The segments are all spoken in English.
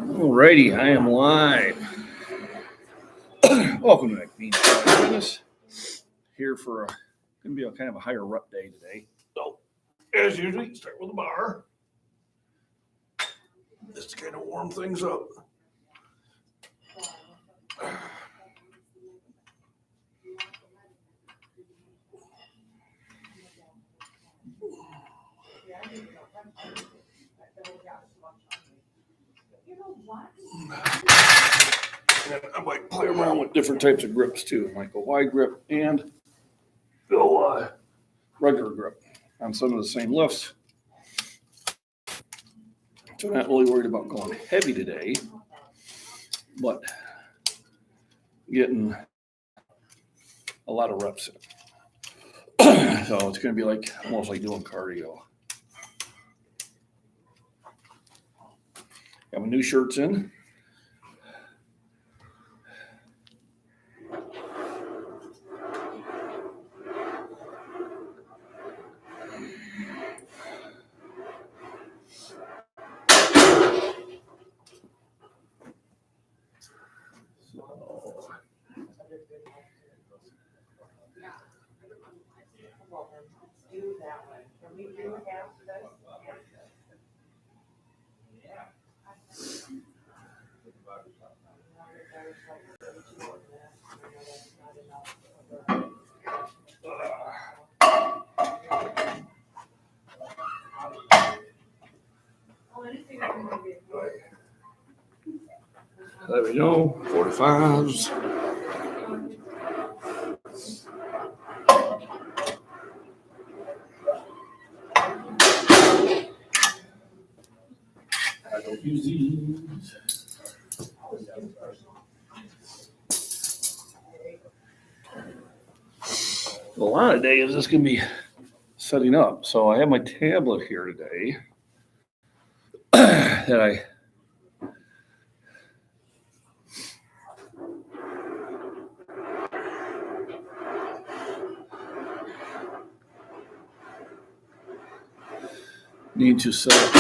Alrighty, I am live. Welcome to MacBean Fitness. Here for gonna be a kind of a higher rep day today. So, as usual, start with a bar. Just to kind of warm things up. And I might play around with different types of grips too, like a wide grip and go regular grip on some of the same lifts. So I'm not really worried about going heavy today, but getting a lot of reps in. So it's going to be like almost like doing cardio. Got my new shirts in. There we go, 45s. I don't use these. A lot of days this can be setting up. So I have my tablet here today that I need to set up.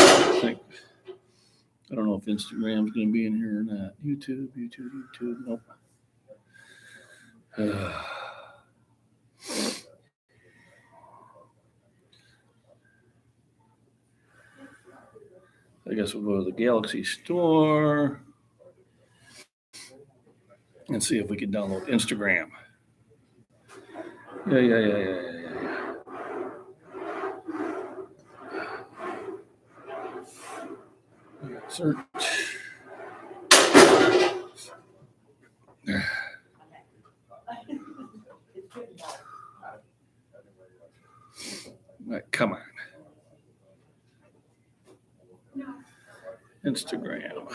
I don't know if Instagram's going to be in here or not. YouTube. Nope. I guess we'll go to the Galaxy Store and see if we can download Instagram. Yeah. Search. Right, come on. Instagram.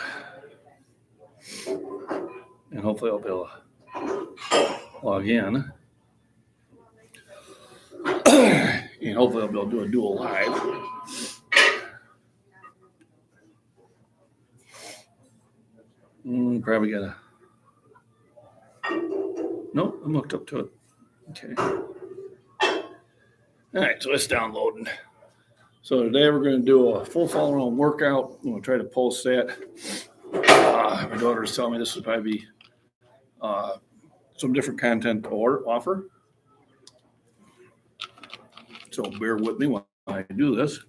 And hopefully I'll be able to log in. And hopefully I'll be able to do a dual live. Probably gotta. Nope, I'm hooked up to it. Okay. All right, so it's downloading. So today we're going to do a full follow-on workout. I'm going to try to post that. My daughter's telling me this would probably be some different content to offer. So bear with me while I do this.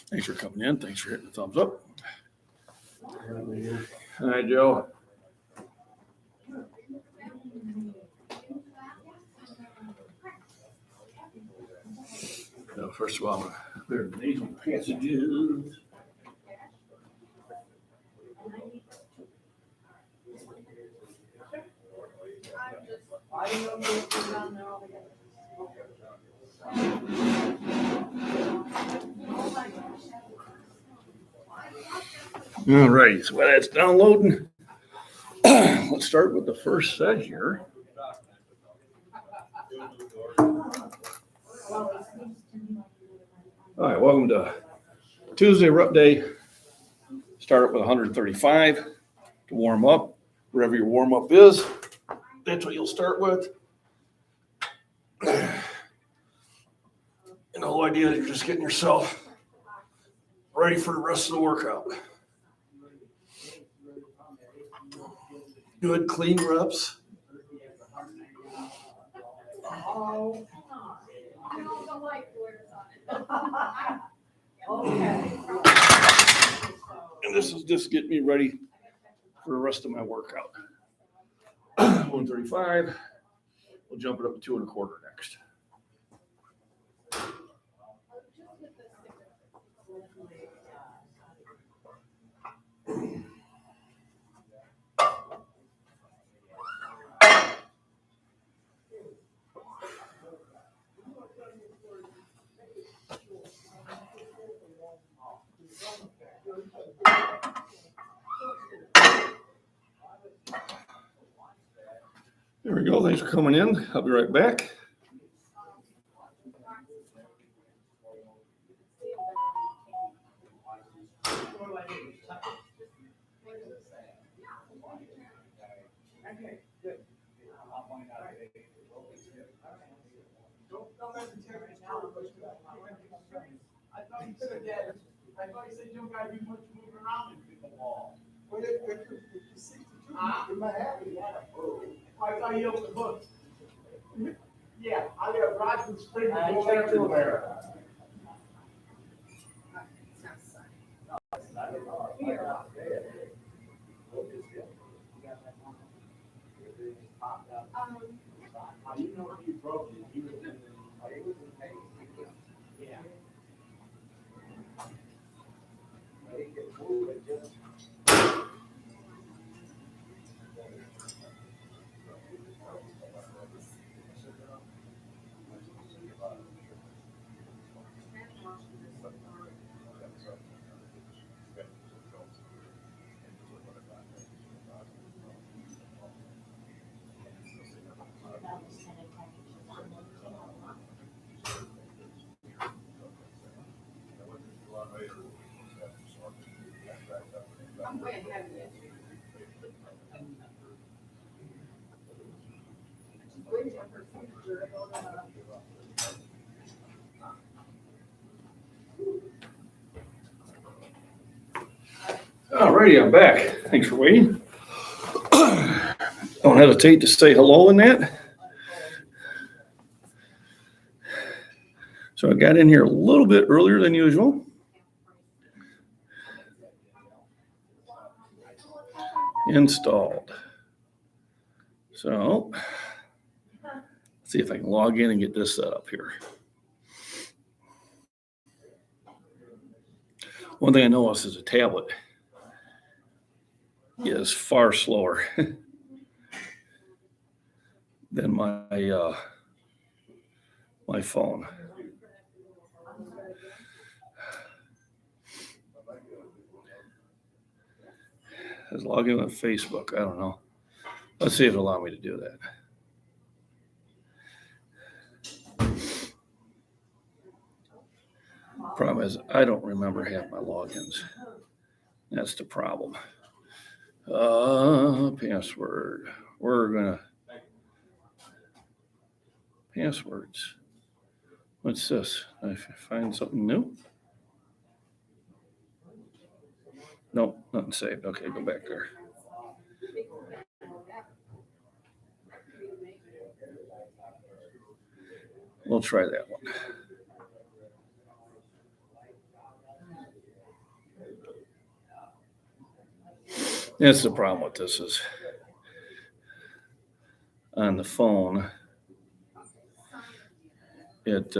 Thanks for coming in. Thanks for hitting the thumbs up. Hi, Joe. So first of all, I'm going to clear the nasal passages. All right, so while that's downloading, let's start with the first set here. All right, welcome to Tuesday rep day. Start up with 135 to warm up. Wherever your warm up is, that's what you'll start with. And the whole idea is you're just getting yourself ready for the rest of the workout. Good clean reps. And this is just getting me ready for the rest of my workout. 135. We'll jump it up to 2.25 next. There we go. Thanks for coming in. I'll be right back. I thought you said you don't gotta do much moving around in pickleball. Well, if you're 62, you might have it. I thought you opened the book. Yeah, I got a Roger Spring to go everywhere. You know you broke it. You was yeah. Alrighty, I'm back. Thanks for waiting. Don't hesitate to say hello in that. So I got in here a little bit earlier than usual. Installed. So let's see if I can log in and get this set up here. One thing I noticed is a tablet is far slower than my my phone. Let's log in with Facebook. I don't know. Let's see if it'll allow me to do that. Problem is, I don't remember half my logins. That's the problem. Password. We're gonna passwords. What's this? I find something new? Nope, nothing saved. Okay, go back there. We'll try that one. That's the problem with this is on the phone, it's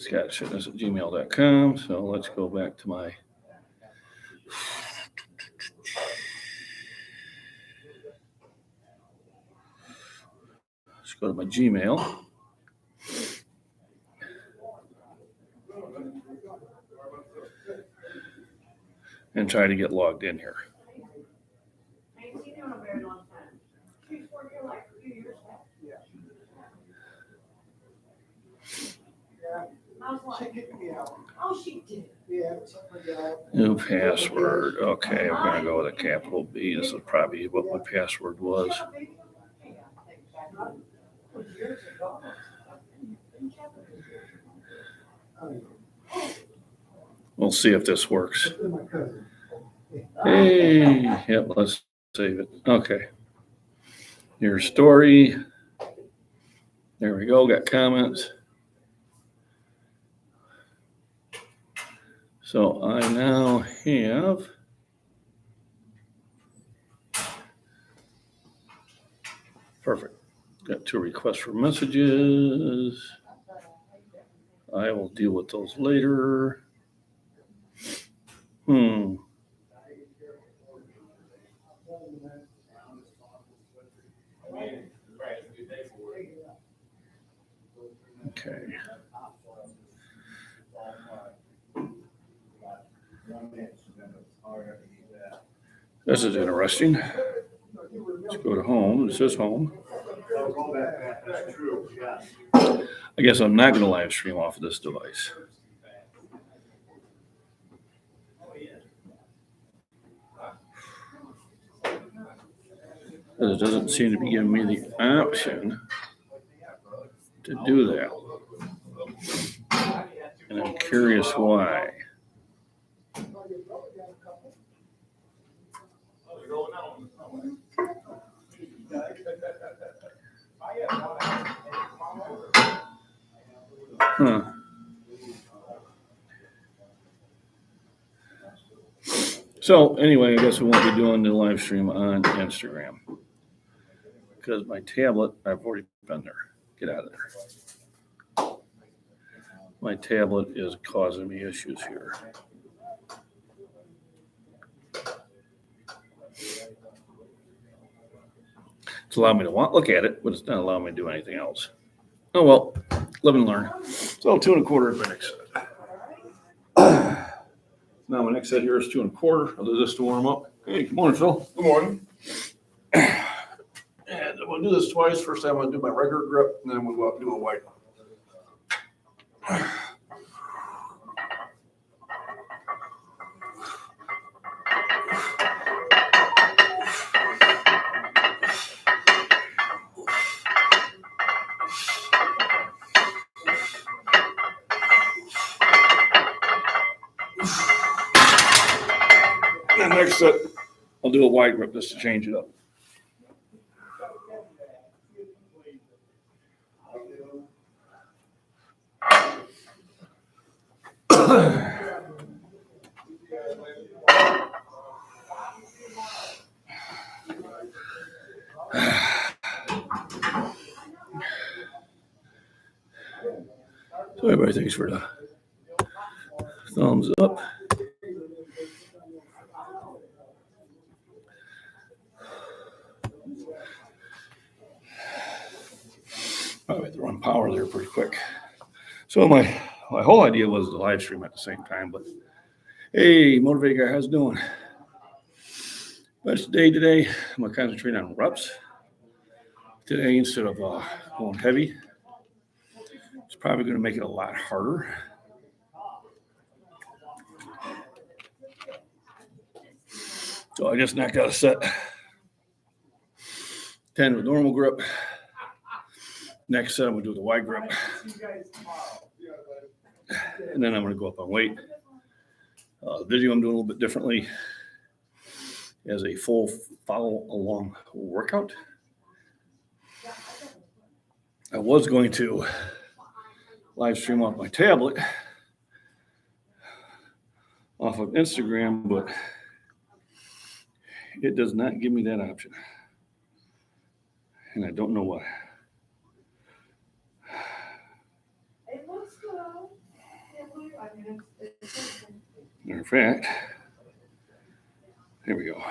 got fitness@gmail.com. So let's go back to my go to my Gmail. And try to get logged in here. New password. Okay, I'm going to go with a capital B. This is probably what my password was. We'll see if this works. Hey, yep, let's save it. Okay. Your story. There we go. Got comments. So I now have perfect. Got 2 requests for messages. I will deal with those later. Okay. This is interesting. Let's go to home. This is home. I guess I'm not going to live stream off of this device. It doesn't seem to be giving me the option to do that. And I'm curious why. So anyway, I guess we won't be doing the live stream on Instagram because my tablet, I've already been there. Get out of there. My tablet is causing me issues here. It's allowing me to look at it, but it's not allowing me to do anything else. Oh, well, live and learn. So 2 1/4 is my next set. Now my next set here is 2 1/4. I'll do this to warm up. Hey, good morning, Phil. Good morning. And I'm going to do this twice. First I'm going to do my regular grip, and then we'll go up and do a white. And next set, I'll do a wide grip just to change it up. So everybody, thanks for the thumbs up. Probably have to run power there pretty quick. So my whole idea was to live stream at the same time, but hey, Motivated Guy, how's it doing? Best day today, I'm gonna concentrate on reps today instead of going heavy. It's probably gonna make it a lot harder. So I just knocked out a set 10 with normal grip. Next set, I'm gonna do the wide grip. And then I'm gonna go up on weight. The video I'm doing a little bit differently as a full follow along workout. I was going to live stream off my tablet off of Instagram, but it does not give me that option. And I don't know why. It looks good. Matter of fact, here we go.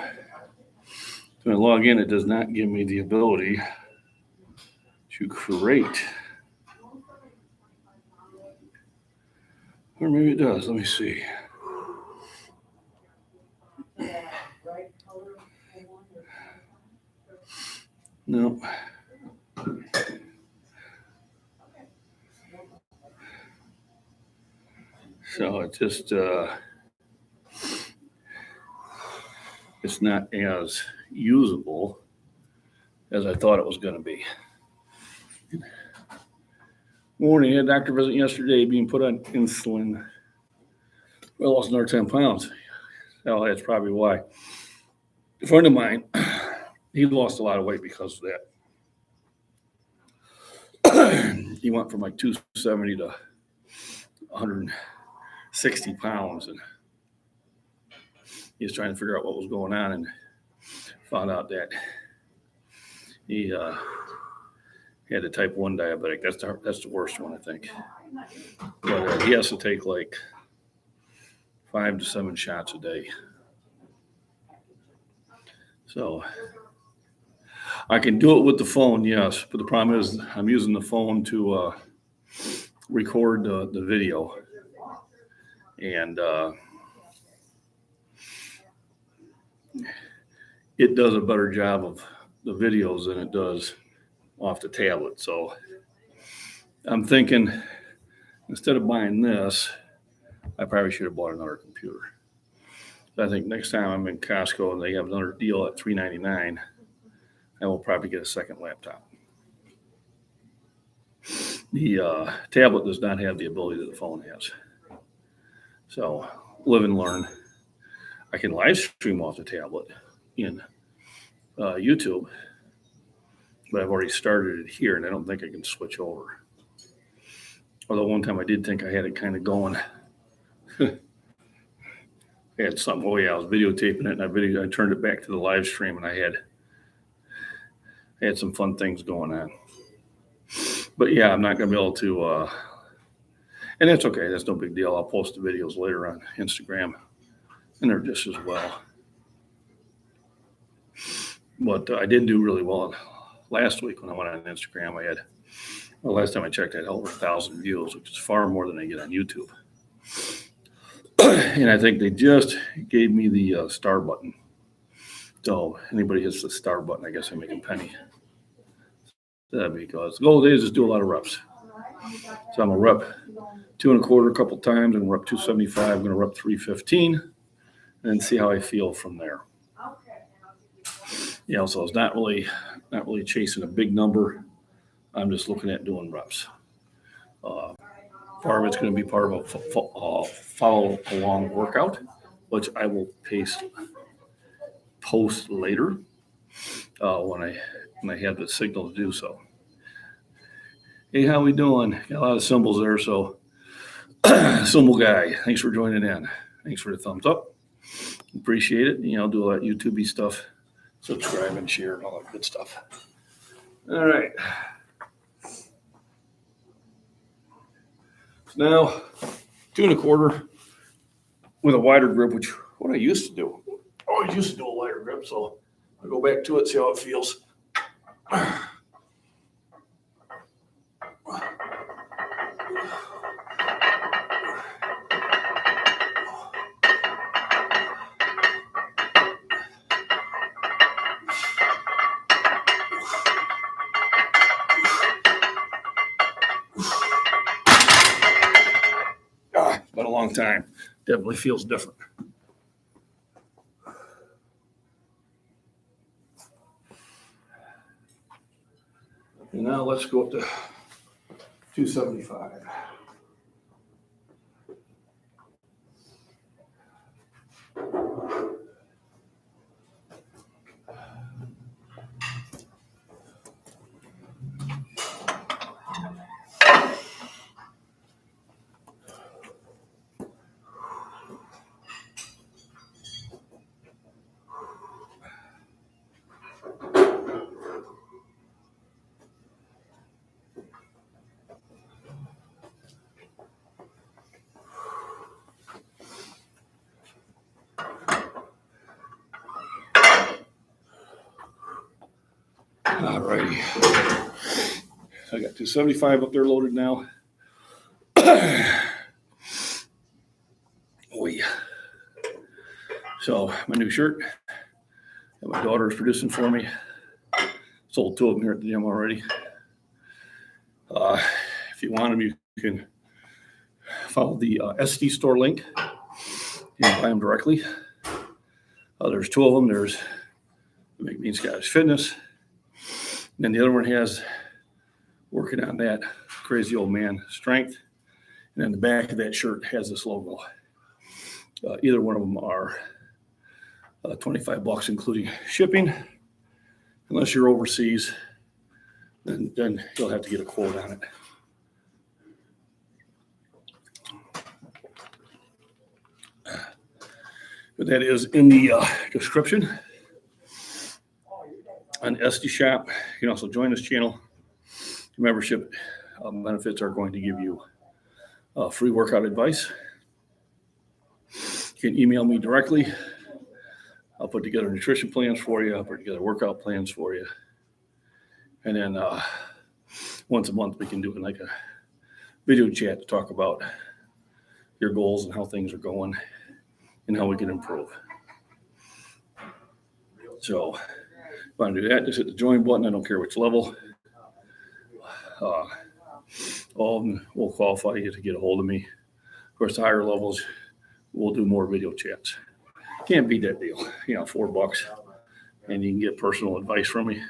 So when I log in, it does not give me the ability to create. Or maybe it does. Let me see. No. So it just, it's not as usable as I thought it was going to be. Morning, I had a doctor visit yesterday being put on insulin. Well, I lost another 10 pounds. Hell, that's probably why. A friend of mine, he lost a lot of weight because of that. He went from like 270 to 160 pounds, and he was trying to figure out what was going on, and found out that he had a type 1 diabetic. That's the worst one, I think. But he has to take like 5 to 7 shots a day. So I can do it with the phone, yes, but the problem is I'm using the phone to record the video, and it does a better job of the videos than it does off the tablet. So I'm thinking, instead of buying this, I probably should have bought another computer. I think next time I'm in Costco and they have another deal at $3.99, I will probably get a second laptop. The tablet does not have the ability that the phone has. So live and learn. I can live stream off the tablet in YouTube, but I've already started it here, and I don't think I can switch over. Although one time I did think I had it kind of going. I had something. Oh yeah, I was videotaping it, and I turned it back to the live stream, and I had some fun things going on. But yeah, I'm not going to be able to, and that's okay. That's no big deal. I'll post the videos later on Instagram, and they're just as well. But I did do really well last week when I went on Instagram. Last time I checked, I had over 1,000 views, which is far more than I get on YouTube. And I think they just gave me the star button. So anybody hits the star button, I guess I'm making penny. Because the goal is to do a lot of reps. So I'm going to rep 2 1/4 a couple times, and rep 275. I'm going to rep 315, and then see how I feel from there. So it's not really chasing a big number. I'm just looking at doing reps. Part of it's going to be part of a follow along workout, which I will post later when I have the signal to do so. Hey, how we doing? Got a lot of symbols there, so symbol guy, thanks for joining in. Thanks for the thumbs up. Appreciate it. Do all that YouTube-y stuff. Subscribe and share and all that good stuff. All right. So now 2 1/4 with a wider grip, which what I used to do. I always used to do a wider grip, so I'll go back to it, see how it feels. It's been a long time. Definitely feels different. And now let's go up to 275. All righty. So I got 275 up there loaded now. So my new shirt that my daughter is producing for me. Sold 2 of them here at the gym already. If you want them, you can follow the SD store link. You can buy them directly. There's 2 of them. There's the MacBean Scottish Fitness. And then the other one has working on that crazy old man strength. And then the back of that shirt has this logo. Either one of them are $25 including shipping. Unless you're overseas, then you'll have to get a quote on it. But that is in the description. On SD Shop, you can also join this channel. The membership benefits are going to give you free workout advice. You can email me directly. I'll put together nutrition plans for you. I'll put together workout plans for you. And then once a month, we can do like a video chat to talk about your goals and how things are going and how we can improve. So if you want to do that, just hit the join button. I don't care which level. All of them will qualify you to get a hold of me. Of course, the higher levels, we'll do more video chats. Can't beat that deal. $4, and you can get personal advice from me.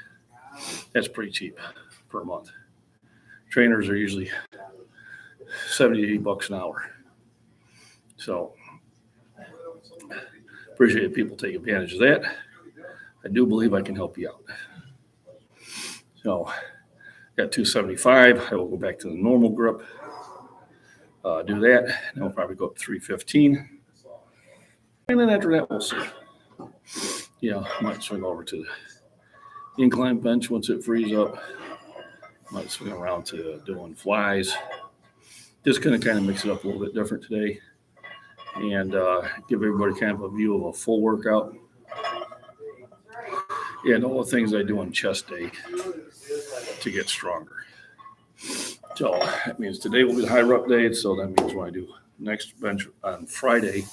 That's pretty cheap per month. Trainers are usually $70 to $80 an hour. So appreciate people take advantage of that. I do believe I can help you out. So got 275. I will go back to the normal grip. Do that. And we'll probably go up to 315. And then after that, we'll see. Might swing over to the incline bench once it frees up. Might swing around to doing flies. Just going to kind of mix it up a little bit different today and give everybody kind of a view of a full workout and all the things I do on chest day to get stronger. So that means today will be the high rep day. So that means when I do next bench on Friday,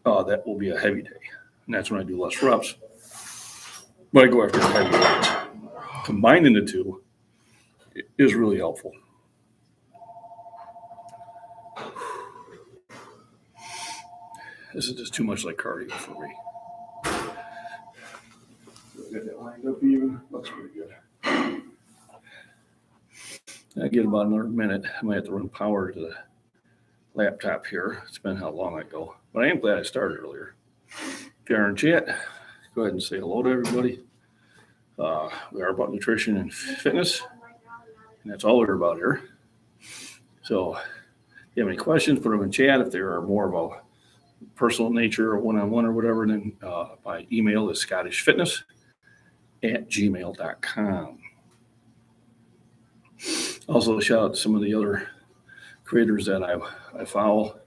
that will be a heavy day. And that's when I do less reps. But I go after the heavy weights. Combining the two is really helpful. This is just too much like cardio for me. Get that lined up even. Looks pretty good. I get about another minute. I might have to run power to the laptop here. It's been how long I go. But I am glad I started earlier. If you're in chat, go ahead and say hello to everybody. We are about nutrition and fitness. And that's all we're about here. So if you have any questions, put them in chat. If there are more of a personal nature or one-on-one or whatever, then my email is scottishfitness@gmail.com. Also, shout out to some of the other creators that I follow.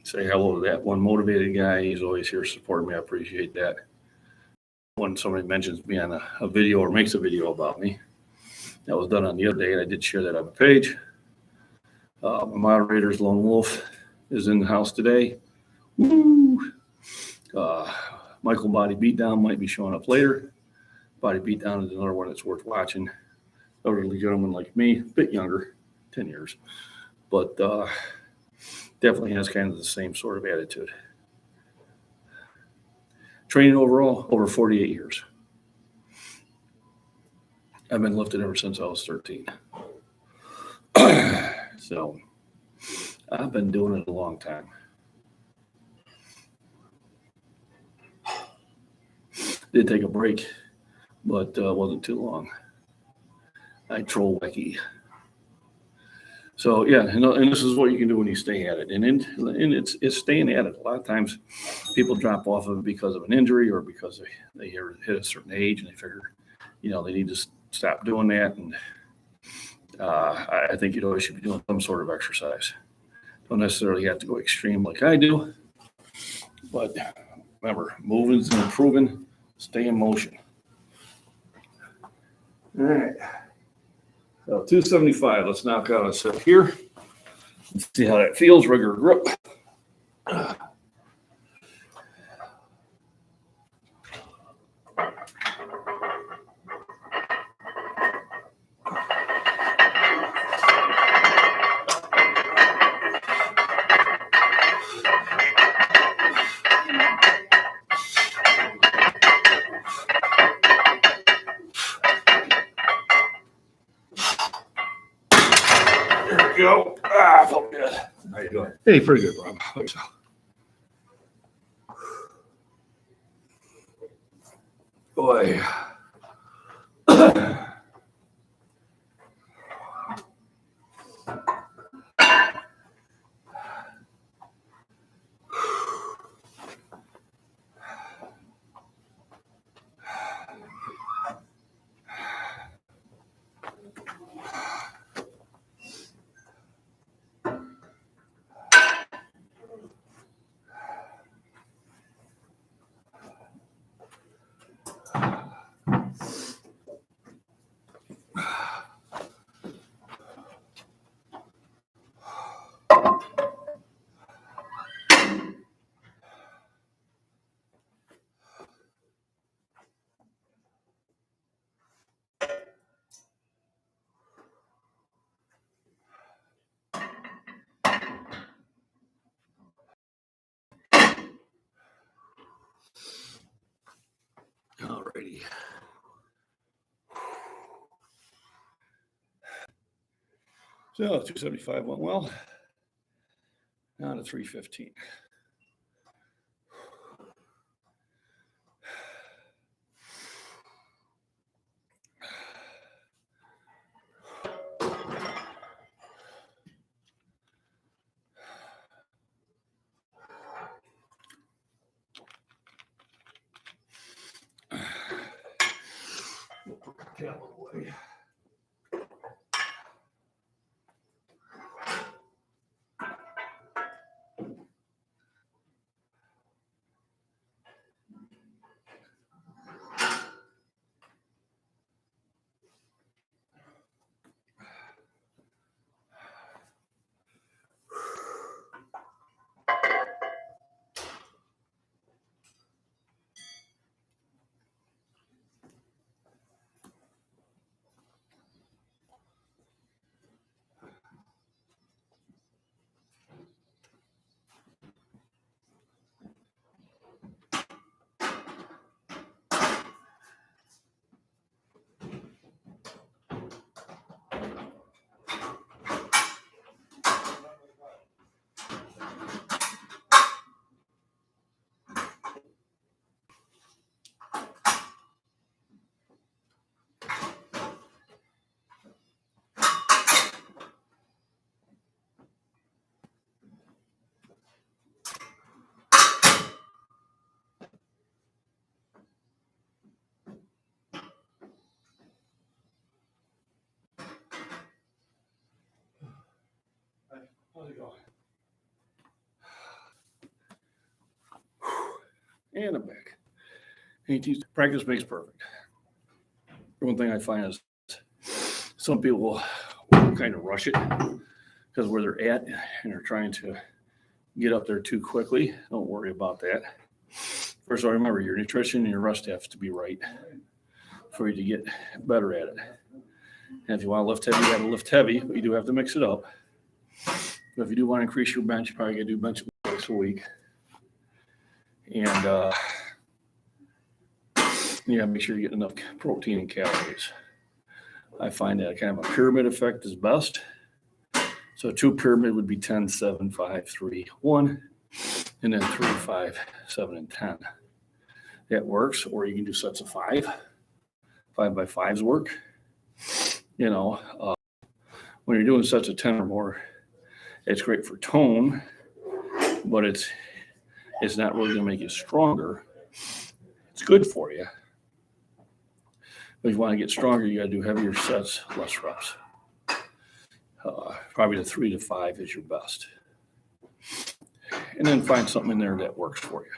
Say hello to that one motivated guy. He's always here supporting me. I appreciate that. When somebody mentions me on a video or makes a video about me, that was done on the other day, and I did share that on the page. My moderator's Lone Wolf is in the house today. Woo! Michael Body Beatdown might be showing up later. Body Beatdown is another one that's worth watching. Elderly gentleman like me, a bit younger, 10 years, but definitely has kind of the same sort of attitude. Training overall, over 48 years. I've been lifting ever since I was 13. So I've been doing it a long time. Did take a break, but wasn't too long. I troll wacky. So yeah, and this is what you can do when you stay at it, and it's staying at it. A lot of times, people drop off of it because of an injury or because they hit a certain age and they figure, they need to stop doing that. And I think you always should be doing some sort of exercise. Don't necessarily have to go extreme like I do, but remember, moving and improving. Stay in motion. All right. So 275, let's knock out a set here. Let's see how that feels, regular grip. Go. Felt good. How you doing? Hey, pretty good, Rob. How about yourself? Boy. Alrighty. So 275 went well. Now to 315. Away. How's it going? And I'm back. Practice makes perfect. One thing I find is some people will kind of rush it because where they're at and they're trying to get up there too quickly. Don't worry about that. First of all, remember your nutrition and your rest have to be right for you to get better at it. And if you want to lift heavy, you got to lift heavy, but you do have to mix it up. But if you do want to increase your bench, you probably got to do bench twice a week. And you got to make sure you get enough protein and calories. I find that kind of a pyramid effect is best. So 2 pyramid would be 10, 7, 5, 3, 1, and then 3, 5, 7, and 10. That works, or you can do sets of 5. 5 by 5s work. You know, when you're doing sets of 10 or more, it's great for tone, but it's not really going to make you stronger. It's good for you. But if you want to get stronger, you got to do heavier sets, less reps. Probably the 3 to 5 is your best. And then find something in there that works for you.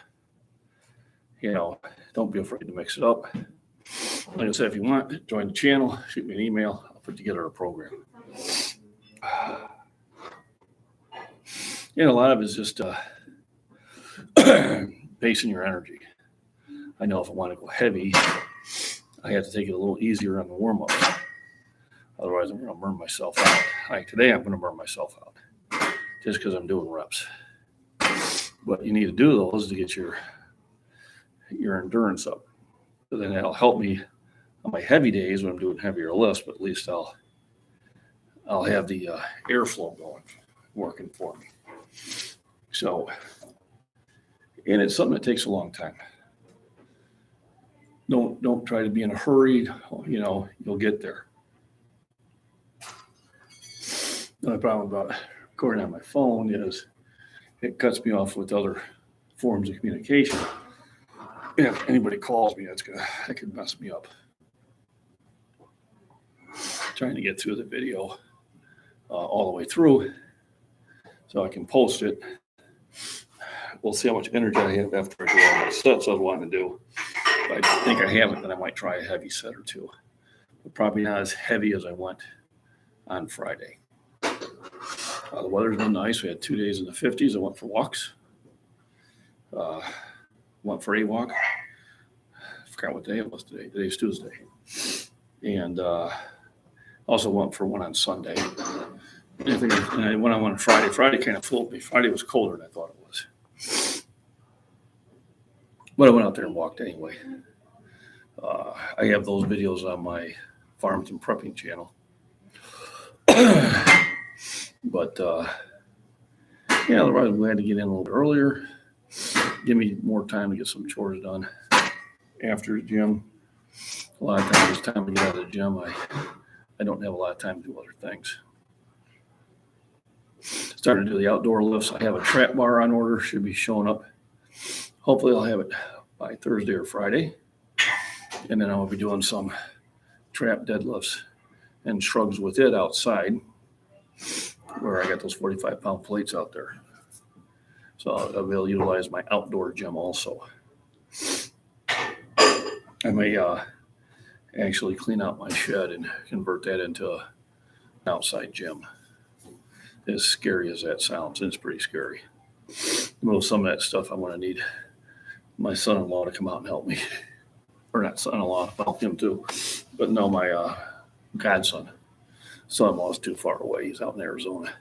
You know, don't be afraid to mix it up. Like I said, if you want, join the channel, shoot me an email. I'll put together a program. And a lot of it is just pacing your energy. I know if I want to go heavy, I have to take it a little easier on the warm-up. Otherwise, I'm going to burn myself out. Like today, I'm going to burn myself out just because I'm doing reps. But you need to do those to get your endurance up. So then that'll help me on my heavy days when I'm doing heavier lifts, but at least I'll have the airflow going. working for me. So, and it's something that takes a long time. Don't try to be in a hurry. You know, you'll get there. The only problem about recording on my phone is it cuts me off with other forms of communication. If anybody calls me, that could mess me up. Trying to get through the video all the way through so I can post it. We'll see how much energy I have after I do all my sets I want to do. If I think I have it, then I might try a heavy set or two. But probably not as heavy as I went on Friday. The weather's been nice. We had 2 days in the 50s. I went for walks. Went for a walk. I forgot what day it was today. Today's Tuesday. And also went for one on Sunday. And I went on one Friday. Friday kind of fooled me. Friday was colder than I thought it was. But I went out there and walked anyway. I have those videos on my Farmington Prepping channel. But yeah, otherwise I'm glad to get in a little bit earlier. Give me more time to get some chores done after the gym. A lot of times it's time to get out of the gym. I don't have a lot of time to do other things. Starting to do the outdoor lifts. I have a trap bar on order, should be showing up. Hopefully I'll have it by Thursday or Friday. And then I'll be doing some trap deadlifts and shrugs with it outside where I got those 45-pound plates out there. So I'll be able to utilize my outdoor gym also. I may actually clean out my shed and convert that into an outside gym. As scary as that sounds, it's pretty scary. Well, some of that stuff I'm going to need my son-in-law to come out and help me. Or not son-in-law, I'll help him too. But no, my godson. Son-in-law is too far away. He's out in Arizona.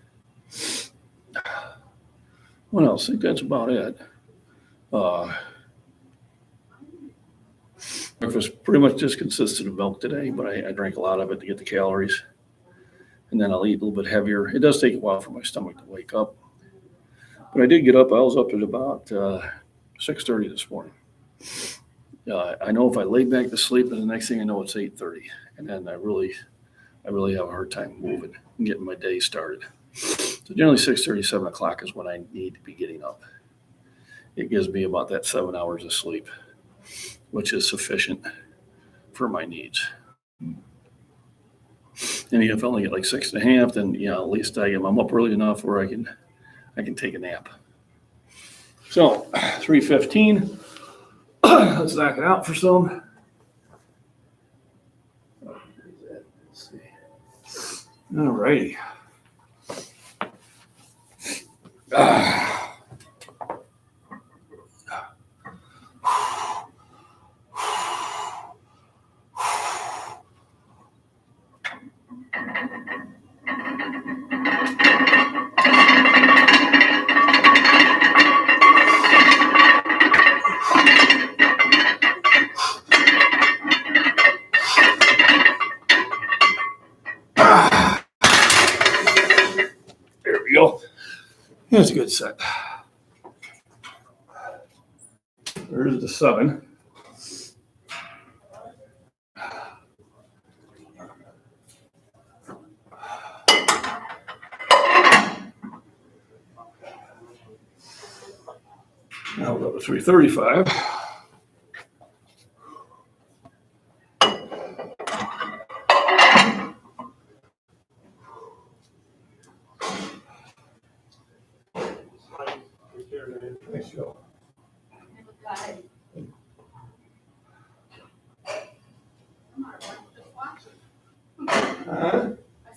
What else? I think that's about it. Breakfast pretty much just consisted of milk today, but I drank a lot of it to get the calories. And then I'll eat a little bit heavier. It does take a while for my stomach to wake up. But I did get up. I was up at about 6:30 this morning. I know if I lay back to sleep, and the next thing I know, it's 8:30. And then I really have a hard time moving and getting my day started. So generally 6:30, 7 o'clock is when I need to be getting up. It gives me about that 7 hours of sleep, which is sufficient for my needs. And if I only get like 6.5, then at least I'm up early enough where I can take a nap. So 3:15. Let's knock it out for some. Let's see. All righty. There we go. That's a good set. There's the 7. Now we'll go to 335. Thanks, Joe. I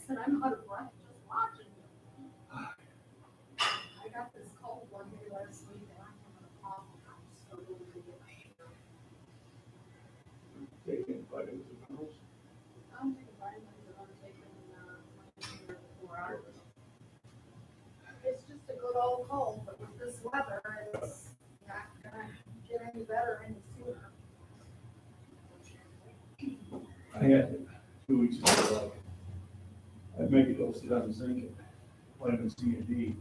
said, I'm out of breath just watching you. I got this cold one day last week and I'm having a problem. I'm struggling to get my hair. Taking vitamins and minerals. I'm taking vitamins and I'm taking my hair 4 hours. It's just a good old cold, but with this weather, it's not gonna get any better any sooner. I had it 2 weeks ago. I maybe dosed it on zinc. vitamin C and D.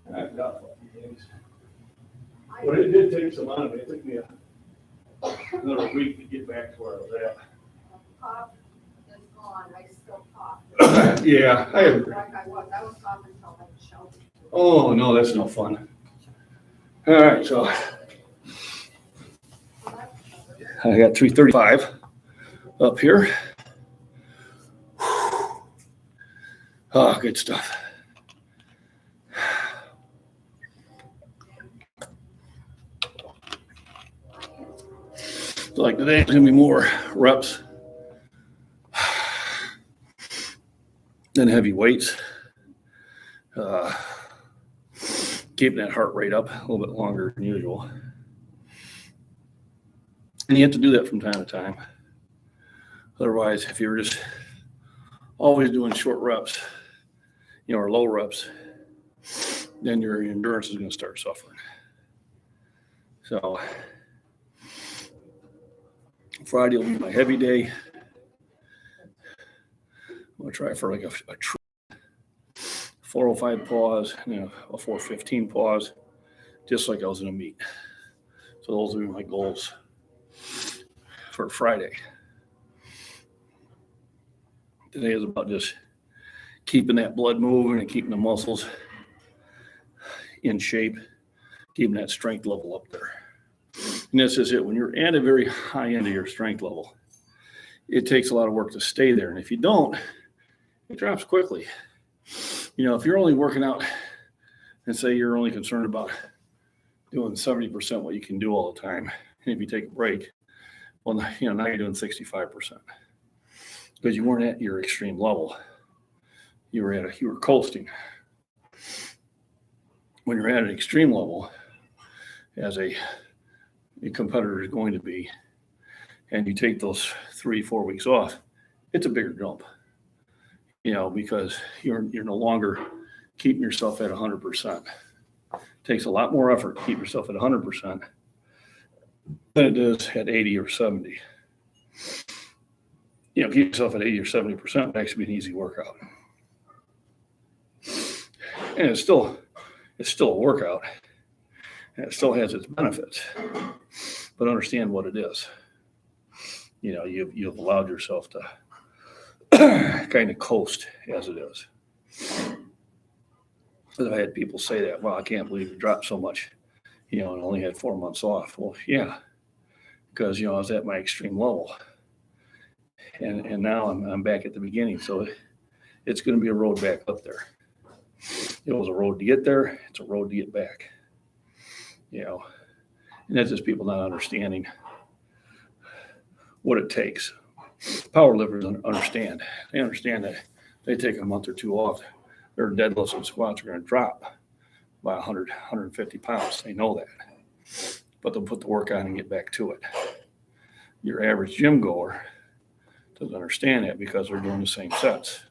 And I forgot about the days. But it did take some out of me. It took me another week to get back to where I was at. Cough is gone, I still cough. Yeah, I agree. Like I was coughing until like Shelby. Oh, no, that's no fun. All right, so I got 335 up here. Oh, good stuff. So like today, it's gonna be more reps than heavy weights. Keeping that heart rate up a little bit longer than usual. And you have to do that from time to time. Otherwise, if you're just always doing short reps, or low reps, then your endurance is going to start suffering. So Friday will be my heavy day. I'm going to try for like a 405 pause, a 415 pause, just like I was in a meet. So those will be my goals for Friday. Today is about just keeping that blood moving and keeping the muscles in shape, keeping that strength level up there. And this is it. When you're at a very high end of your strength level, it takes a lot of work to stay there. And if you don't, it drops quickly. If you're only working out and say you're only concerned about doing 70% what you can do all the time, and if you take a break, well, now you're doing 65% because you weren't at your extreme level. You were coasting. When you're at an extreme level, as a competitor is going to be, and you take those 3-4 weeks off, it's a bigger jump. Because you're no longer keeping yourself at 100%. It takes a lot more effort to keep yourself at 100% than it does at 80 or 70. Keep yourself at 80 or 70% would actually be an easy workout. And it's still a workout, and it still has its benefits. But understand what it is. You've allowed yourself to kind of coast as it is. But I had people say that, well, I can't believe you dropped so much, and only had 4 months off. Well, yeah, because, I was at my extreme level. And now I'm back at the beginning. So it's going to be a road back up there. It was a road to get there. It's a road to get back. And that's just people not understanding what it takes. Power lifters understand. They understand that they take a month or two off. Their deadlifts and squats are going to drop by 100, 150 pounds. They know that. But they'll put the work on and get back to it. Your average gym goer doesn't understand that because they're doing the same sets,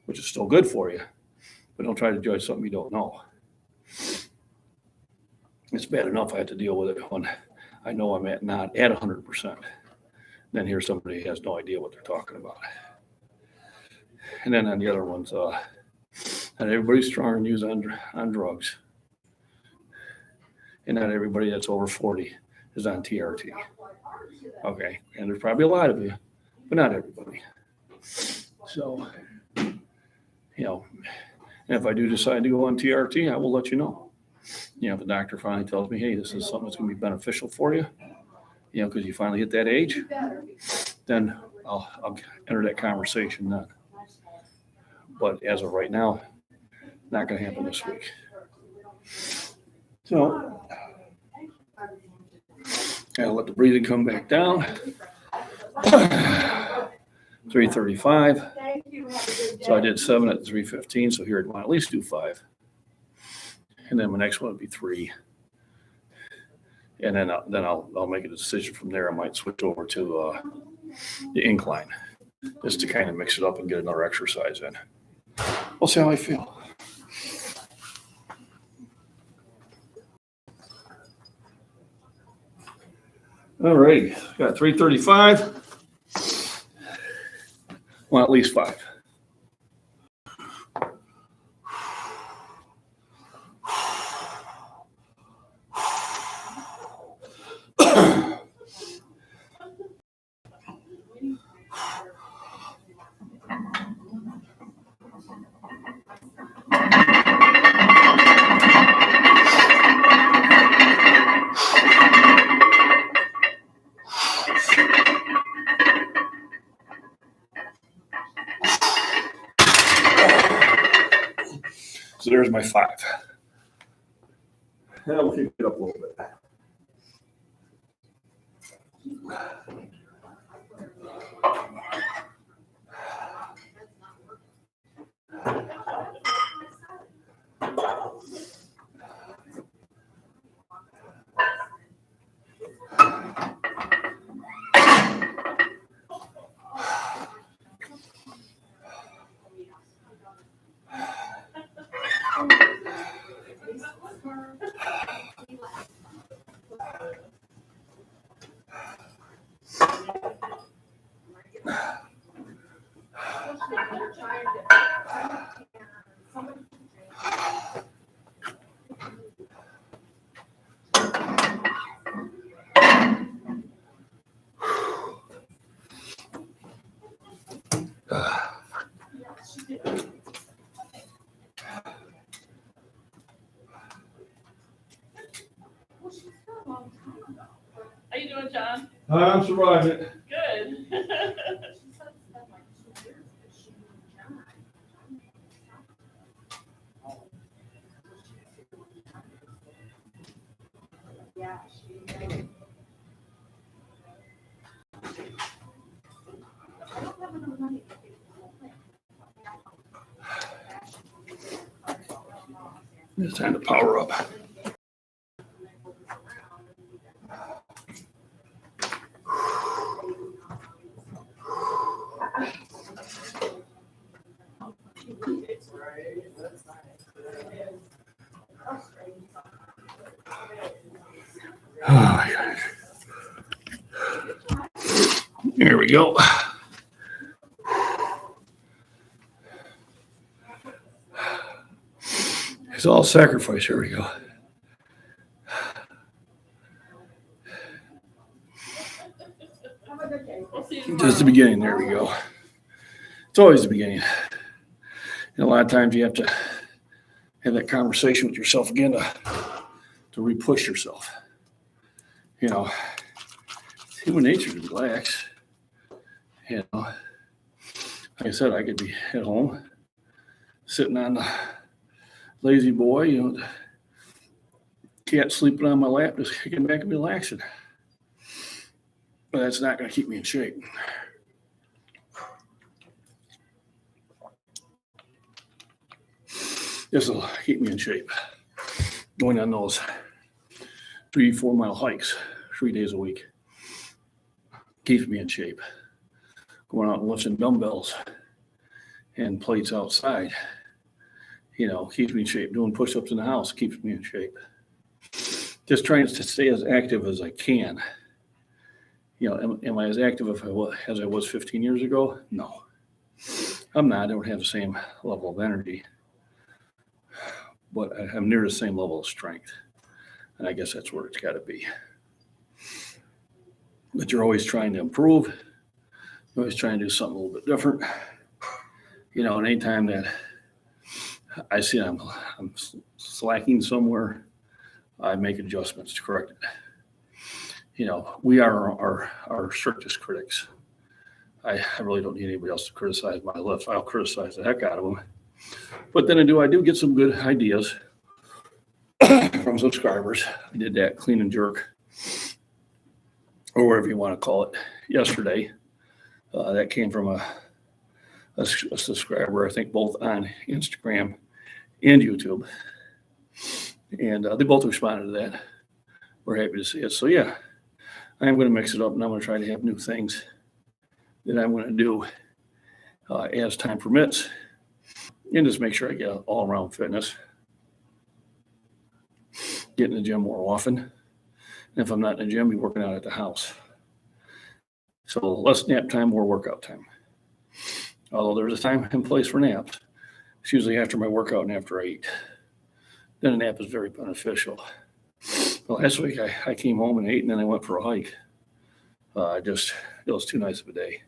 which is still good for you. But don't try to judge something you don't know. It's bad enough I have to deal with it when I know I'm not at 100%. Then here's somebody who has no idea what they're talking about. And then on the other ones, not everybody's strong and used on drugs. And not everybody that's over 40 is on TRT. Okay, and there's probably a lot of you, but not everybody. So, and if I do decide to go on TRT, I will let you know. If the doctor finally tells me, hey, this is something that's going to be beneficial for you, because you finally hit that age, then I'll enter that conversation then. But as of right now, not going to happen this week. So I'll let the breathing come back down. 335. So I did 7 at 315. So here I'd want to at least do 5. And then my next one would be 3. And then I'll make a decision from there. I might switch over to the incline just to kind of mix it up and get another exercise in. We'll see how I feel. All right, got 335. Well, at least 5. So there's my 5. Now we'll kick it up a little bit. How you doing, John? I'm surviving. Good. Yeah, she. I don't have enough money to pay for the whole thing. It's time to power up. Oh my gosh. Here we go. It's all sacrifice. Here we go. We'll see you Just the tomorrow. beginning. There we go. It's always the beginning. And a lot of times you have to have that conversation with yourself again to re-push yourself. You know, it's human nature to relax. You know, like I said, I could be at home sitting on the lazy boy, you know, cat sleeping on my lap, just kicking back and relaxing. But that's not going to keep me in shape. This will keep me in shape. Going on those 3-4 mile hikes 3 days a week keeps me in shape. Going out and lifting dumbbells and plates outside, you know, keeps me in shape. Doing push-ups in the house keeps me in shape. Just trying to stay as active as I can. You know, am I as active as I was 15 years ago? No, I'm not. I don't have the same level of energy, but I have near the same level of strength. And I guess that's where it's got to be. But you're always trying to improve. You're always trying to do something a little bit different. You know, and anytime that I see I'm slacking somewhere, I make adjustments to correct it. You know, we are our strictest critics. I really don't need anybody else to criticize my lifts. I'll criticize the heck out of them. But then I do get some good ideas from subscribers. I did that clean and jerk, or whatever you want to call it, yesterday. That came from a subscriber, I think both on Instagram and YouTube. And they both responded to that. We're happy to see it. So yeah, I'm going to mix it up, and I'm going to try to have new things that I'm going to do as time permits, and just make sure I get all around fitness. Get in the gym more often. And if I'm not in the gym, be working out at the house. So less nap time, more workout time. Although there's a time and place for naps. It's usually after my workout and after I eat. Then a nap is very beneficial. Well, last week I came home and ate, and then I went for a hike. It was too nice of a day.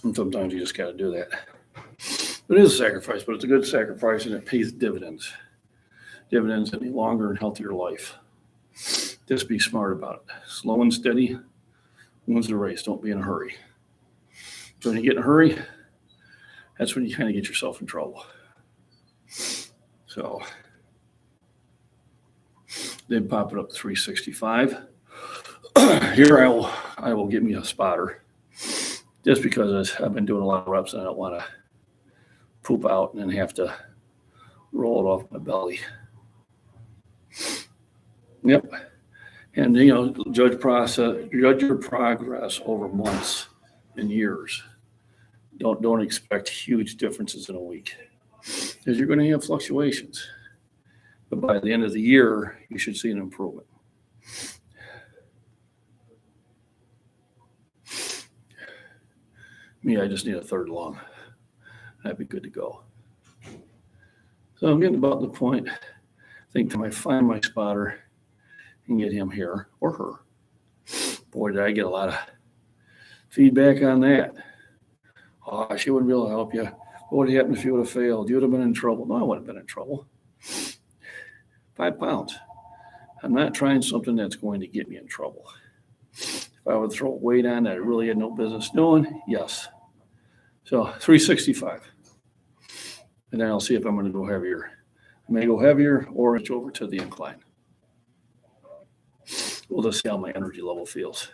And sometimes you just got to do that. It is a sacrifice, but it's a good sacrifice, and it pays dividends. Dividends in a longer and healthier life. Just be smart about it. Slow and steady wins the race. Don't be in a hurry. So when you get in a hurry, that's when you kind of get yourself in trouble. So then pop it up to 365. Here I will get me a spotter just because I've been doing a lot of reps and I don't want to poop out and then have to roll it off my belly. Yep. And, judge your progress over months and years. Don't expect huge differences in a week because you're going to have fluctuations. But by the end of the year, you should see an improvement. Me, I just need a third lung. That'd be good to go. So I'm getting about the point. I think I find my spotter and get him here or her. Boy, did I get a lot of feedback on that. Oh, she wouldn't be able to help you. What would happen if you would have failed? You would have been in trouble. No, I wouldn't have been in trouble. 5 pounds. I'm not trying something that's going to get me in trouble. If I would throw weight on that I really had no business doing, yes. So 365. And then I'll see if I'm going to go heavier. I may go heavier or reach over to the incline. We'll just see how my energy level feels.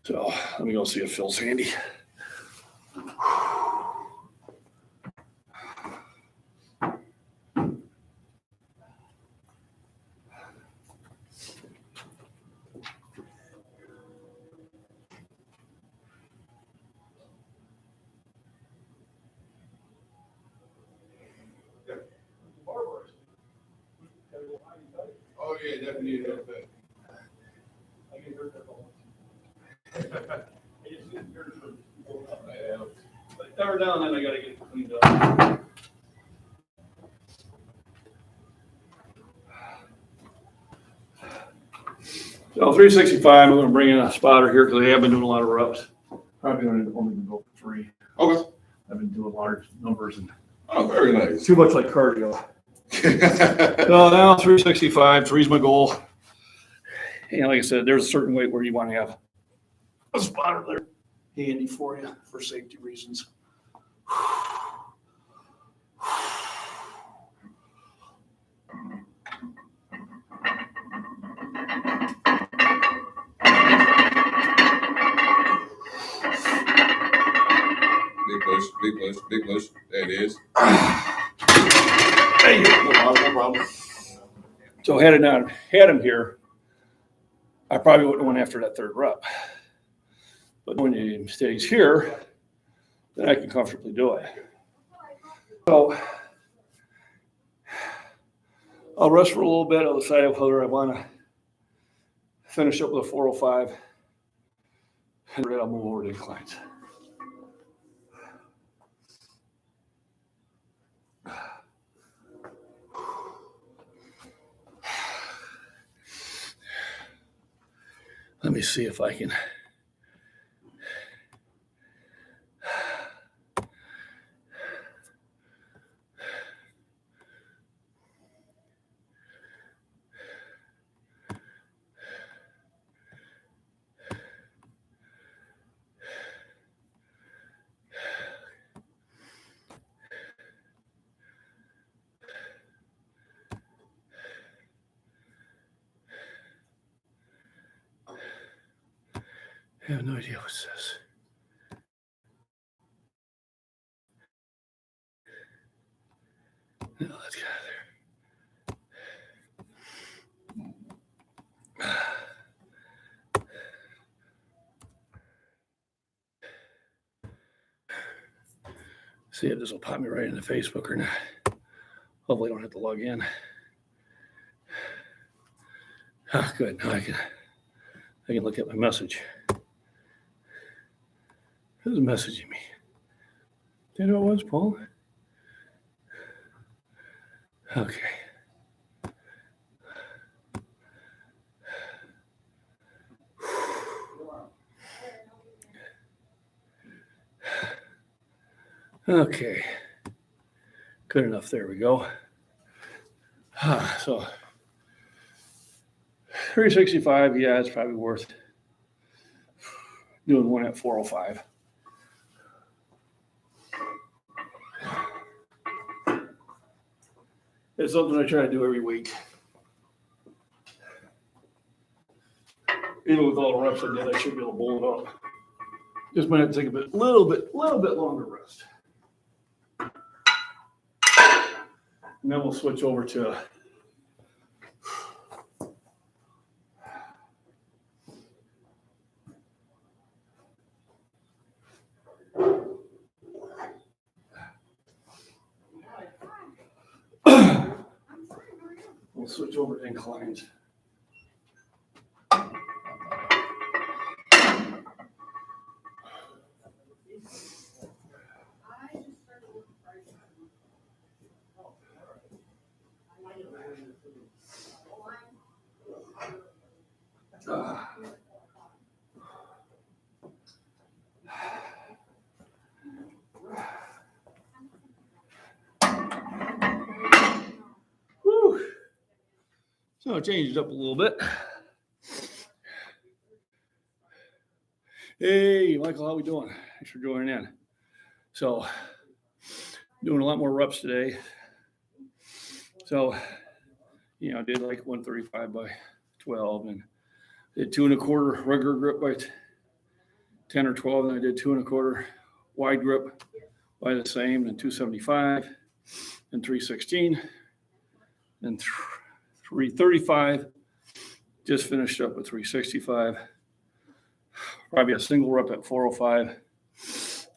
So let me go see if Phil's handy. Oh, yeah, definitely. Third down, then I got to get it cleaned up. So 365, I'm going to bring in a spotter here because I have been doing a lot of reps. Probably only going to go for 3. Okay. I've been doing large numbers and Oh, very nice. too much like cardio. So now 365, 3's my goal. And like I said, there's a certain weight where you want to have a spotter there handy for you for safety reasons. Big push, big push, big push. There it is. Hey, no problem. So had him here, I probably wouldn't have went after that third rep. But when he stays here, then I can comfortably do it. So I'll rest for a little bit. I'll decide whether I want to finish up with a 405. And then I'll move over to inclines. Let me see if I can. I have no idea what it says. No, let's get out of there. See if this will pop me right into Facebook or not. Hopefully I don't have to log in. Ah, good. Now I can look at my message. Who's messaging me? Do you know who it was, Paul? Okay. Okay. Good enough. There we go. So 365, yeah, it's probably worth doing one at 405. It's something I try to do every week. Even with all the reps I did, I should be able to blow it up. Just might have to take a little bit longer rest. And then we'll switch over to inclines. Whew. So it changed up a little bit. Hey, Michael, how we doing? Thanks for joining in. So, doing a lot more reps today. So, I did like 135 by 12 and did 2 1/4 regular grip by 10 or 12. And I did 2 1/4 wide grip by the same, and 275 and 316 and 335. Just finished up with 365. Probably a single rep at 405. And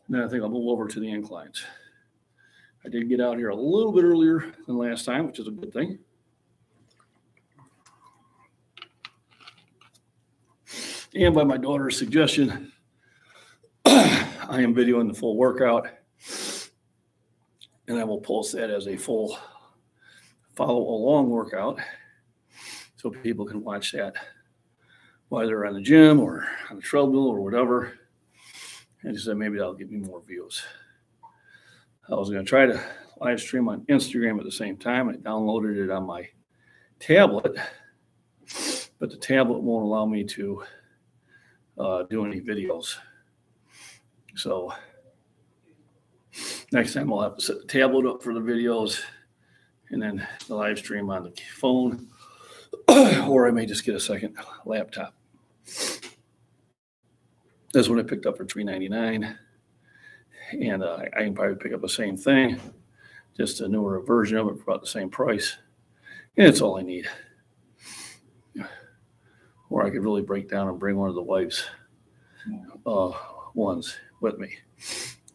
then I think I'll move over to the inclines. I did get out here a little bit earlier than last time, which is a good thing. And by my daughter's suggestion, I am videoing the full workout, and I will post that as a full follow-along workout so people can watch that while they're in the gym or on the treadmill or whatever. And just said maybe that'll give me more views. I was going to try to live stream on Instagram at the same time. I downloaded it on my tablet, but the tablet won't allow me to do any videos. So next time I'll have to set the tablet up for the videos and then the live stream on the phone, or I may just get a second laptop. This one I picked up for $3.99, and I can probably pick up the same thing, just a newer version of it for about the same price, and it's all I need. Or I could really break down and bring one of the wife's ones with me.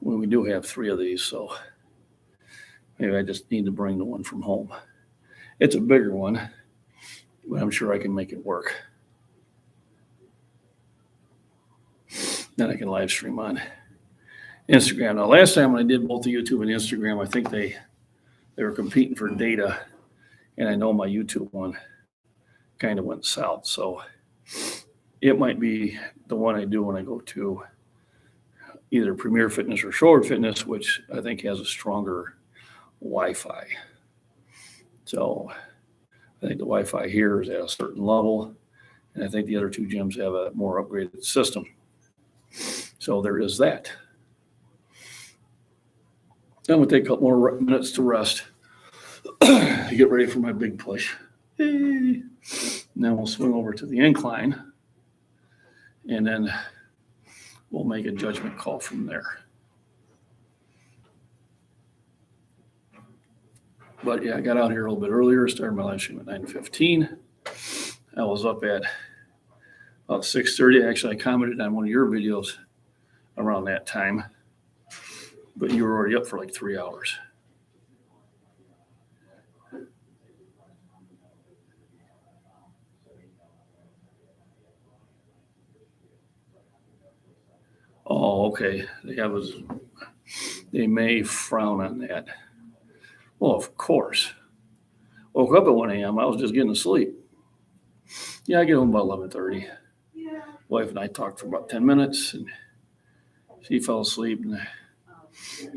Well, we do have 3 of these, so maybe I just need to bring the one from home. It's a bigger one, but I'm sure I can make it work. Then I can live stream on Instagram. Now, last time when I did both the YouTube and Instagram, I think they were competing for data, and I know my YouTube one kind of went south. So it might be the one I do when I go to either Premier Fitness or Shore Fitness, which I think has a stronger Wi-Fi. So I think the Wi-Fi here is at a certain level, and I think the other 2 gyms have a more upgraded system. So there is that. I'm going to take a couple more minutes to rest to get ready for my big push. And then we'll swing over to the incline, and then we'll make a judgment call from there. But yeah, I got out here a little bit earlier, started my live stream at 9:15. I was up at about 6:30. Actually, I commented on one of your videos around that time, but you were already up for like 3 hours. Oh, okay. They may frown on that. Well, of course. Woke up at 1 a.m. I was just getting to sleep. Yeah, I get home about 11:30. Wife and I talked for about 10 minutes, and she fell asleep. And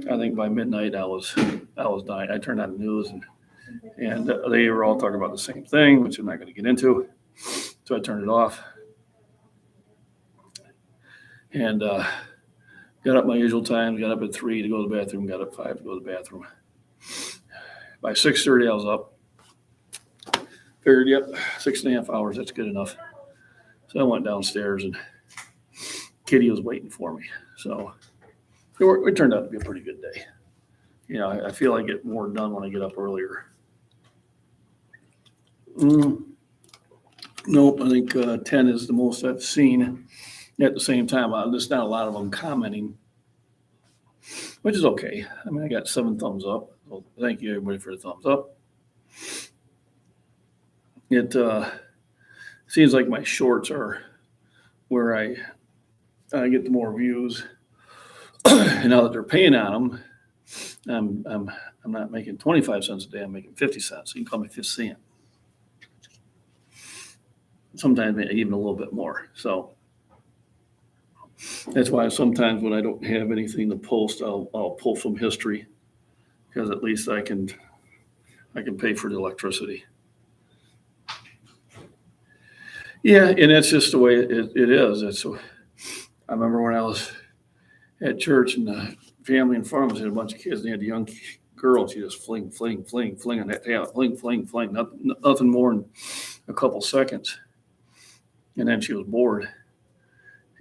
I think by midnight I was dying. I turned on the news, and they were all talking about the same thing, which I'm not going to get into. So I turned it off. And got up my usual time, got up at 3 to go to the bathroom, got up 5 to go to the bathroom. By 6:30, I was up. figured, yep, 6.5 hours, that's good enough. So I went downstairs and Kitty was waiting for me. So it turned out to be a pretty good day. You know, I feel I get more done when I get up earlier. Nope, I think 10 is the most I've seen. At the same time, there's not a lot of them commenting, which is okay. I mean, I got 7 thumbs up. Well, thank you, everybody, for the thumbs up. It seems like my shorts are where I get the more views. And now that they're paying on them, I'm not making 25 cents a day. I'm making 50 cents. So you can call me 50 cent. Sometimes even a little bit more. So that's why sometimes when I don't have anything to post, I'll pull from history, because at least I can pay for the electricity. Yeah, and that's just the way it is. I remember when I was at church and the family in front of us had a bunch of kids. And they had a young girl. And she just fling on that tail, fling, nothing more than a couple seconds. And then she was bored.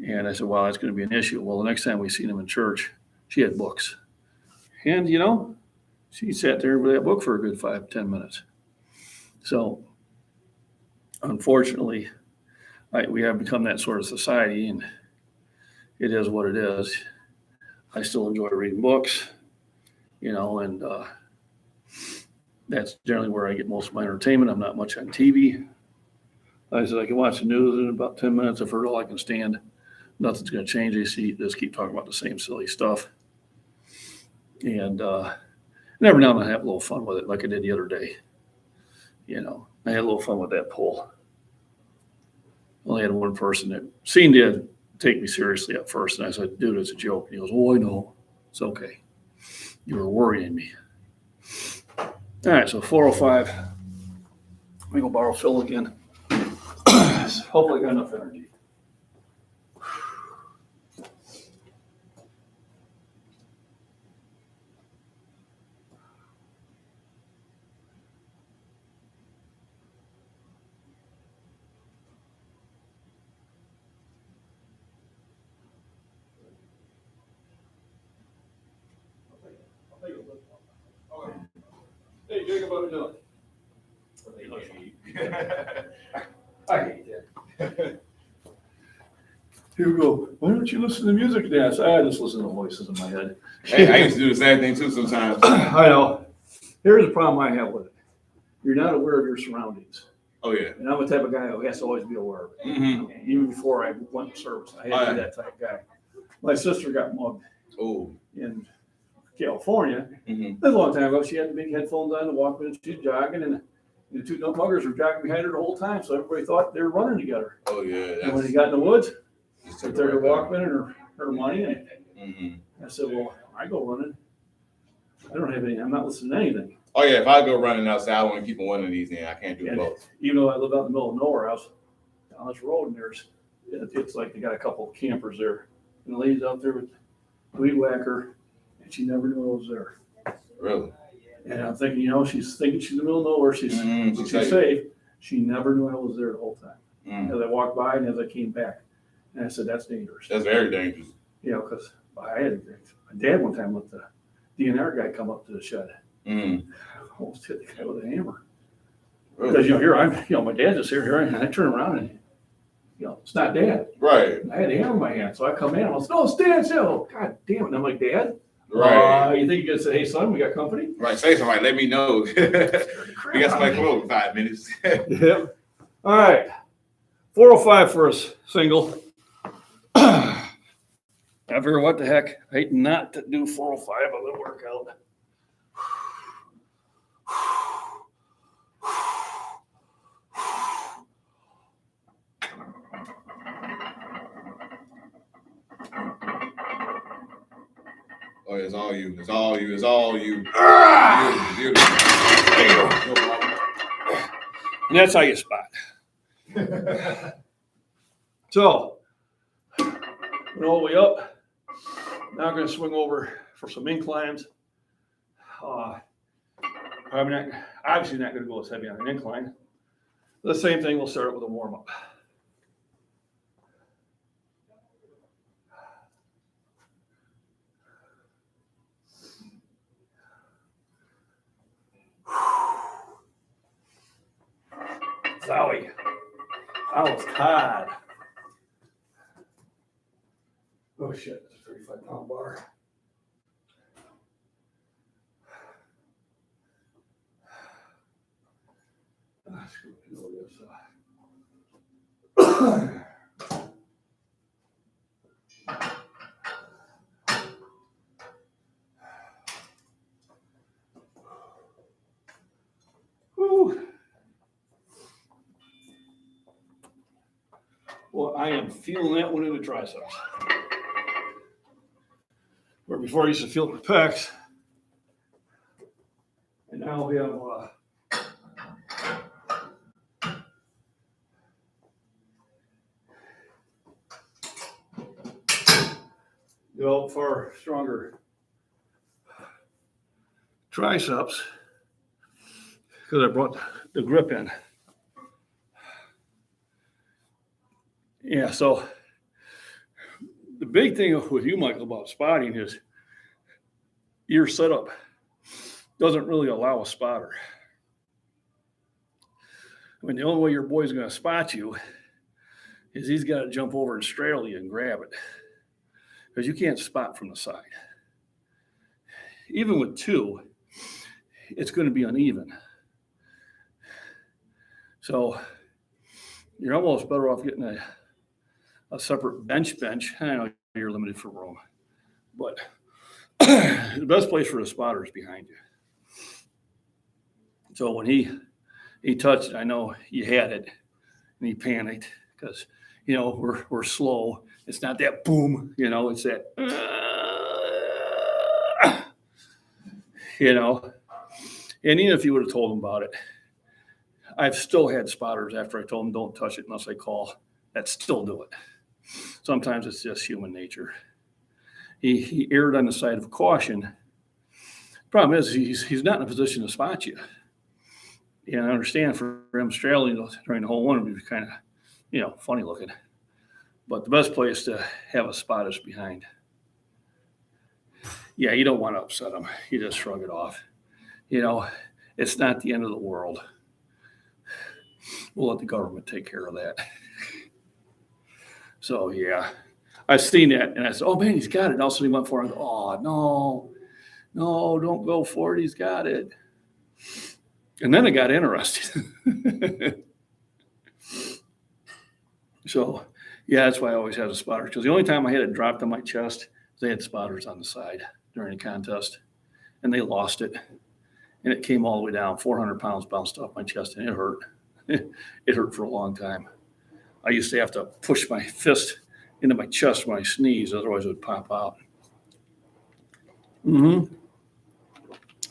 And I said, well, that's going to be an issue. Well, the next time we seen them in church, she had books. And, you know, she sat there with that book for a good 5-10 minutes. So, unfortunately, we have become that sort of society, and it is what it is. I still enjoy reading books, you know, and that's generally where I get most of my entertainment. I'm not much on TV. Like I said, I can watch the news in about 10 minutes. I've heard all I can stand. Nothing's going to change. They just keep talking about the same silly stuff. And every now and then I have a little fun with it, like I did the other day. You know, I had a little fun with that poll. Only had one person that seemed to take me seriously at first. And I said, dude, it's a joke. And he goes, oh, I know. It's okay. You were worrying me. All right, so 4:05. Let me go borrow Phil again. Hopefully I got enough energy. Hey, Jacob, how you doing? I hate that. Here we go. Why don't you listen to music dance? I just listen to voices in my head. Hey, I used to do the same thing too sometimes. I know. Here's the problem I have with it. You're not aware of your surroundings. Oh yeah. And I'm the type of guy who has to always be aware of it. Mm-hmm. Even before I went to service, I had to be that type of guy. My sister got mugged Oh. in California. Mm-hmm. That's a long time ago. She had the big headphones on and walked and she's jogging, and the two muggers were jogging behind her the whole time. So everybody thought they were running together. Oh yeah. And when they got in the woods, Just they took took her it right Walkman and her money. And Mm-hmm. I said, well, I go running. I don't have any, I'm not listening to anything. Oh yeah, if I go running outside, I want to keep on one of these in. I can't do And both. even though I live out in the middle of nowhere, I was down this road and it's like they got a couple of campers there. And the lady's out there with the weed whacker, and she never knew I was there. Really? And I'm thinking, you know, she's thinking she's in the middle of nowhere. She's she's safe. She never knew I was there the whole time. Mm. As I walked by and as I came back. And I said, that's dangerous. That's very dangerous. You know, because I had my dad one time let the DNR guy come up to the shed. Mm. I almost hit the guy with a hammer. Really? Because, my dad's just here, and I turn around and, it's not Dad. Right. I had a hammer in my hand. So I come in, I was, no, it's Dad, so, God damn it. And I'm like, Dad? Right. You think you could say, hey, son, we got company? Right. Say somebody. Let me know. We got somebody come over in 5 minutes. Yep. All right. 4:05 for a single. I figure what the heck. I hate not to do 4:05 on the workout. Oh, it's all you. It's all you. It's all you. Beautiful. There you go. No problem. And that's how you spot. So, went all the way up. Now I'm going to swing over for some inclines. I'm obviously not going to go as heavy on an incline. The same thing, we'll start it with a warm up. Zowie. I was tired. Oh shit, that's a 35-pound bar. Screw it, you know this. Whew. Well, I am feeling that one in the triceps. Where before I used to feel it in the pecs. And now we have developed far stronger triceps because I brought the grip in. Yeah, so the big thing with you, Michael, about spotting is your setup doesn't really allow a spotter. I mean, the only way your boy's going to spot you is he's got to jump over and straddle you and grab it because you can't spot from the side. Even with two, it's going to be uneven. So you're almost better off getting a separate bench. I know you're limited for room, but the best place for the spotter is behind you. So when he touched it, I know you had it, and he panicked because, you know, we're slow. It's not that boom, you know, it's that, you know. And even if you would have told him about it, I've still had spotters after I told them don't touch it unless I call that still do it. Sometimes it's just human nature. He erred on the side of caution. Problem is he's not in a position to spot you. Yeah, I understand for him straddling during the whole one would be kind of, you know, funny looking. But the best place to have a spot is behind. Yeah, you don't want to upset him. You just shrug it off. You know, it's not the end of the world. We'll let the government take care of that. So, yeah, I've seen that. And I said, oh, man, he's got it. And also he went for it. Oh, no, don't go for it. He's got it. And then it got interested. So, yeah, that's why I always had a spotter. Because the only time I had it dropped on my chest, they had spotters on the side during the contest. And they lost it. And it came all the way down. 400 pounds bounced off my chest, and it hurt. It hurt for a long time. I used to have to push my fist into my chest when I sneezed, otherwise it would pop out. Mm-hmm.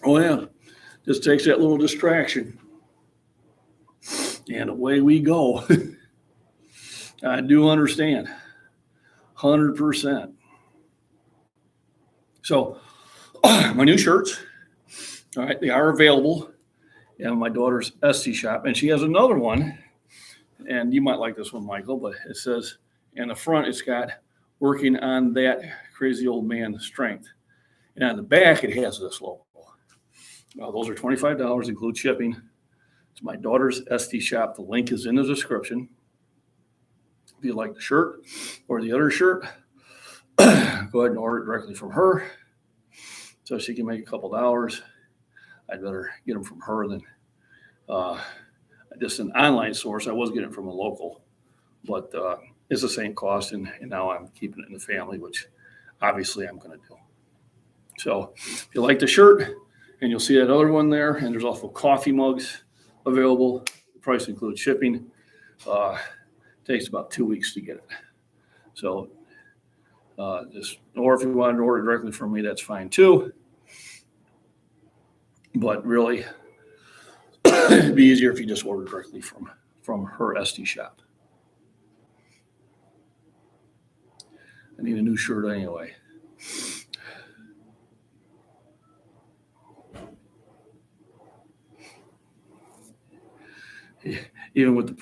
Oh, yeah. Just takes that little distraction. And away we go. I do understand. 100%. So, my new shirts, all right, they are available in my daughter's Etsy shop. And she has another one. And you might like this one, Michael, but it says, in the front, it's got working on that crazy old man strength. And on the back, it has this logo. Those are $25, include shipping. It's my daughter's Etsy shop. The link is in the description. If you like the shirt or the other shirt, go ahead and order it directly from her so she can make a couple dollars. I'd better get them from her than just an online source. I was getting it from a local, but it's the same cost, and now I'm keeping it in the family, which obviously I'm going to do. So if you like the shirt, and you'll see that other one there, and there's also coffee mugs available. The price includes shipping. Takes about 2 weeks to get it. So or if you wanted to order directly from me, that's fine too. But really, it'd be easier if you just order directly from her Etsy shop. I need a new shirt anyway. even with the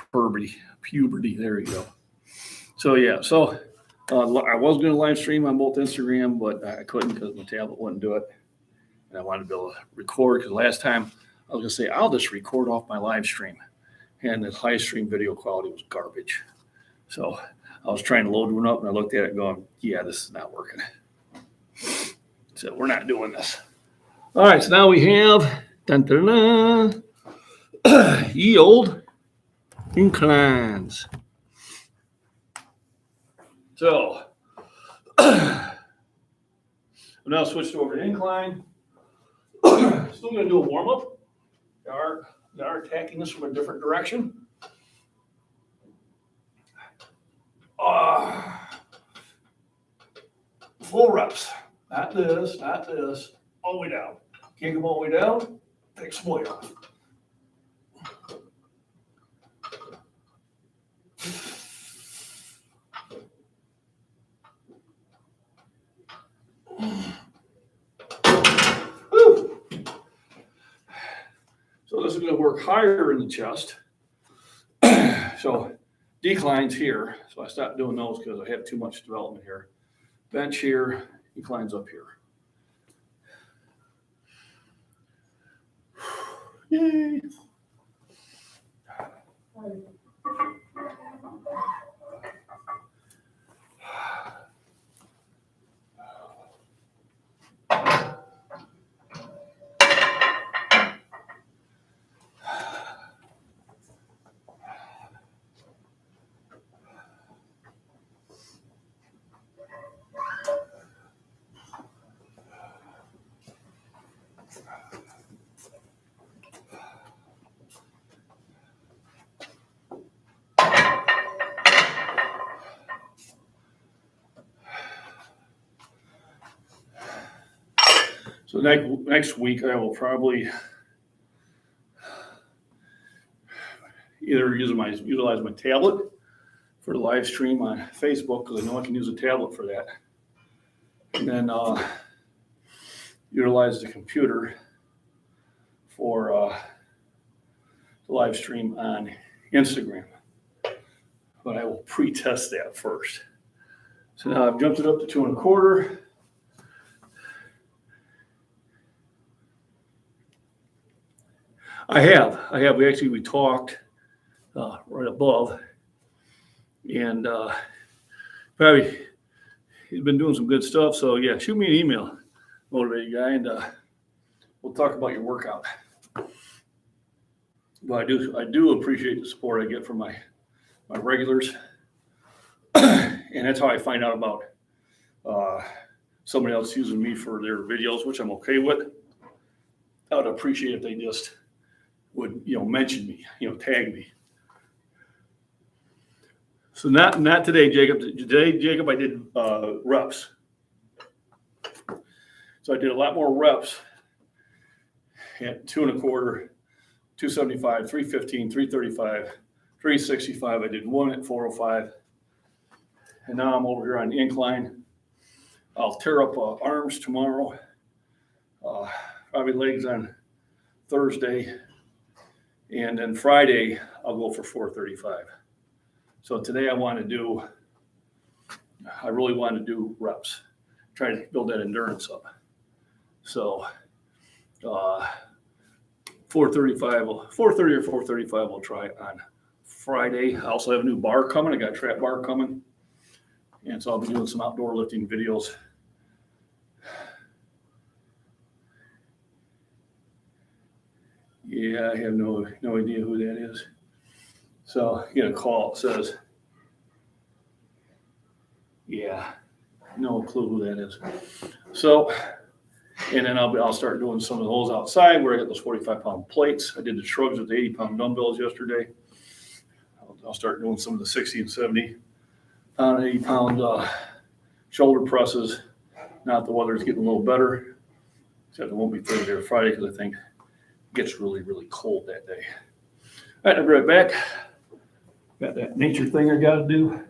puberty. There you go. So yeah, I was going to live stream on both Instagram, but I couldn't because my tablet wouldn't do it. And I wanted to be able to record because last time I was going to say, I'll just record off my live stream. And the live stream video quality was garbage. So I was trying to load one up and I looked at it going, yeah, this is not working. So we're not doing this. All right, so now we have ye old inclines. So I'm now switched over to incline. Still going to do a warm up. They are attacking this from a different direction. Full reps. Not this, all the way down. Can't come all the way down, take some weight off. Whew. So this is going to work higher in the chest. So declines here. So I stopped doing those because I have too much development here. Bench here, declines up here. Yay. So next week I will probably either utilize my tablet for the live stream on Facebook because I know I can use a tablet for that, and then utilize the computer for the live stream on Instagram. But I will pre-test that first. So now I've jumped it up to 2 1/4. I have. We talked right above, and probably he's been doing some good stuff. So yeah, shoot me an email, motivated guy, and we'll talk about your workout. But I do appreciate the support I get from my regulars, and that's how I find out about somebody else using me for their videos, which I'm okay with. I would appreciate if they just would mention me, tag me. So not today, Jacob. Today, Jacob, I did reps. So I did a lot more reps at 2 1/4, 275, 315, 335, 365. I did one at 405. And now I'm over here on the incline. I'll tear up arms tomorrow. Probably legs on Thursday. And then Friday, I'll go for 435. So today I really want to do reps. Try to build that endurance up. So 435 or 435 we'll try on Friday. I also have a new bar coming. I got a trap bar coming. And so I'll be doing some outdoor lifting videos. Yeah, I have no idea who that is. So I get a call. It says, yeah, no clue who that is. So, and then I'll start doing some of those outside where I got those 45-pound plates. I did the shrugs with the 80-pound dumbbells yesterday. I'll start doing some of the 60 and 70-pound, 80-pound shoulder presses. Now that the weather's getting a little better, except it won't be Thursday or Friday because I think it gets really, really cold that day. All right, I'll be right back. Got that nature thing I got to do.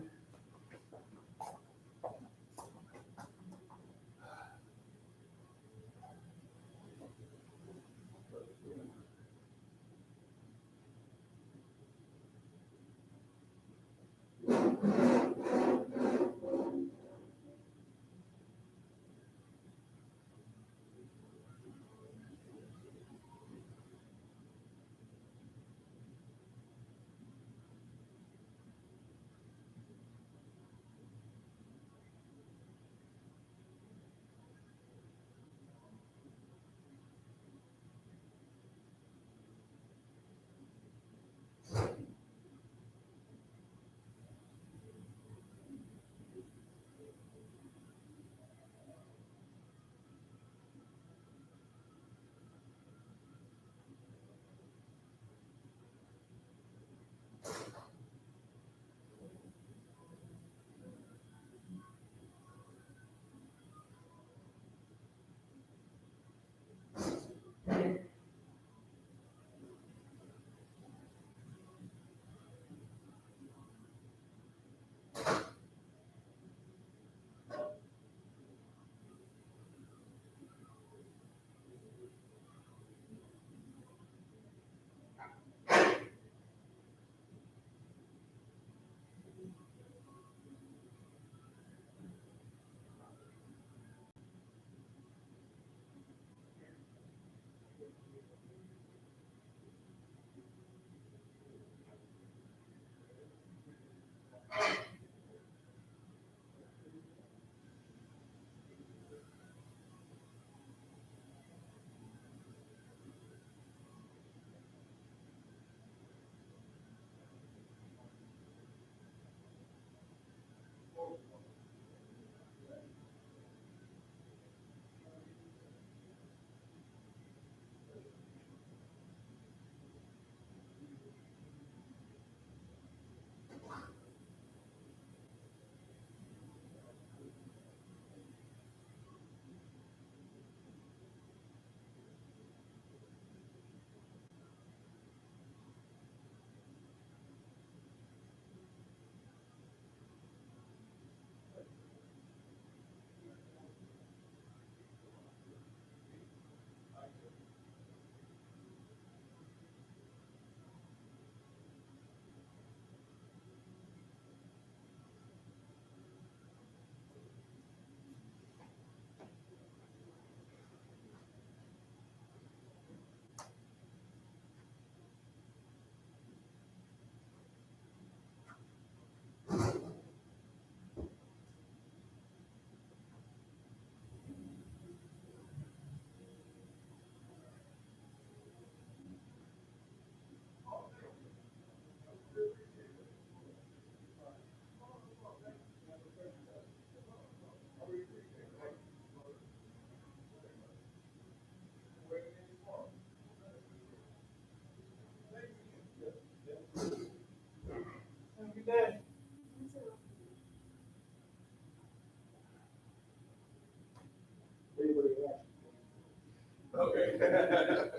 Okay.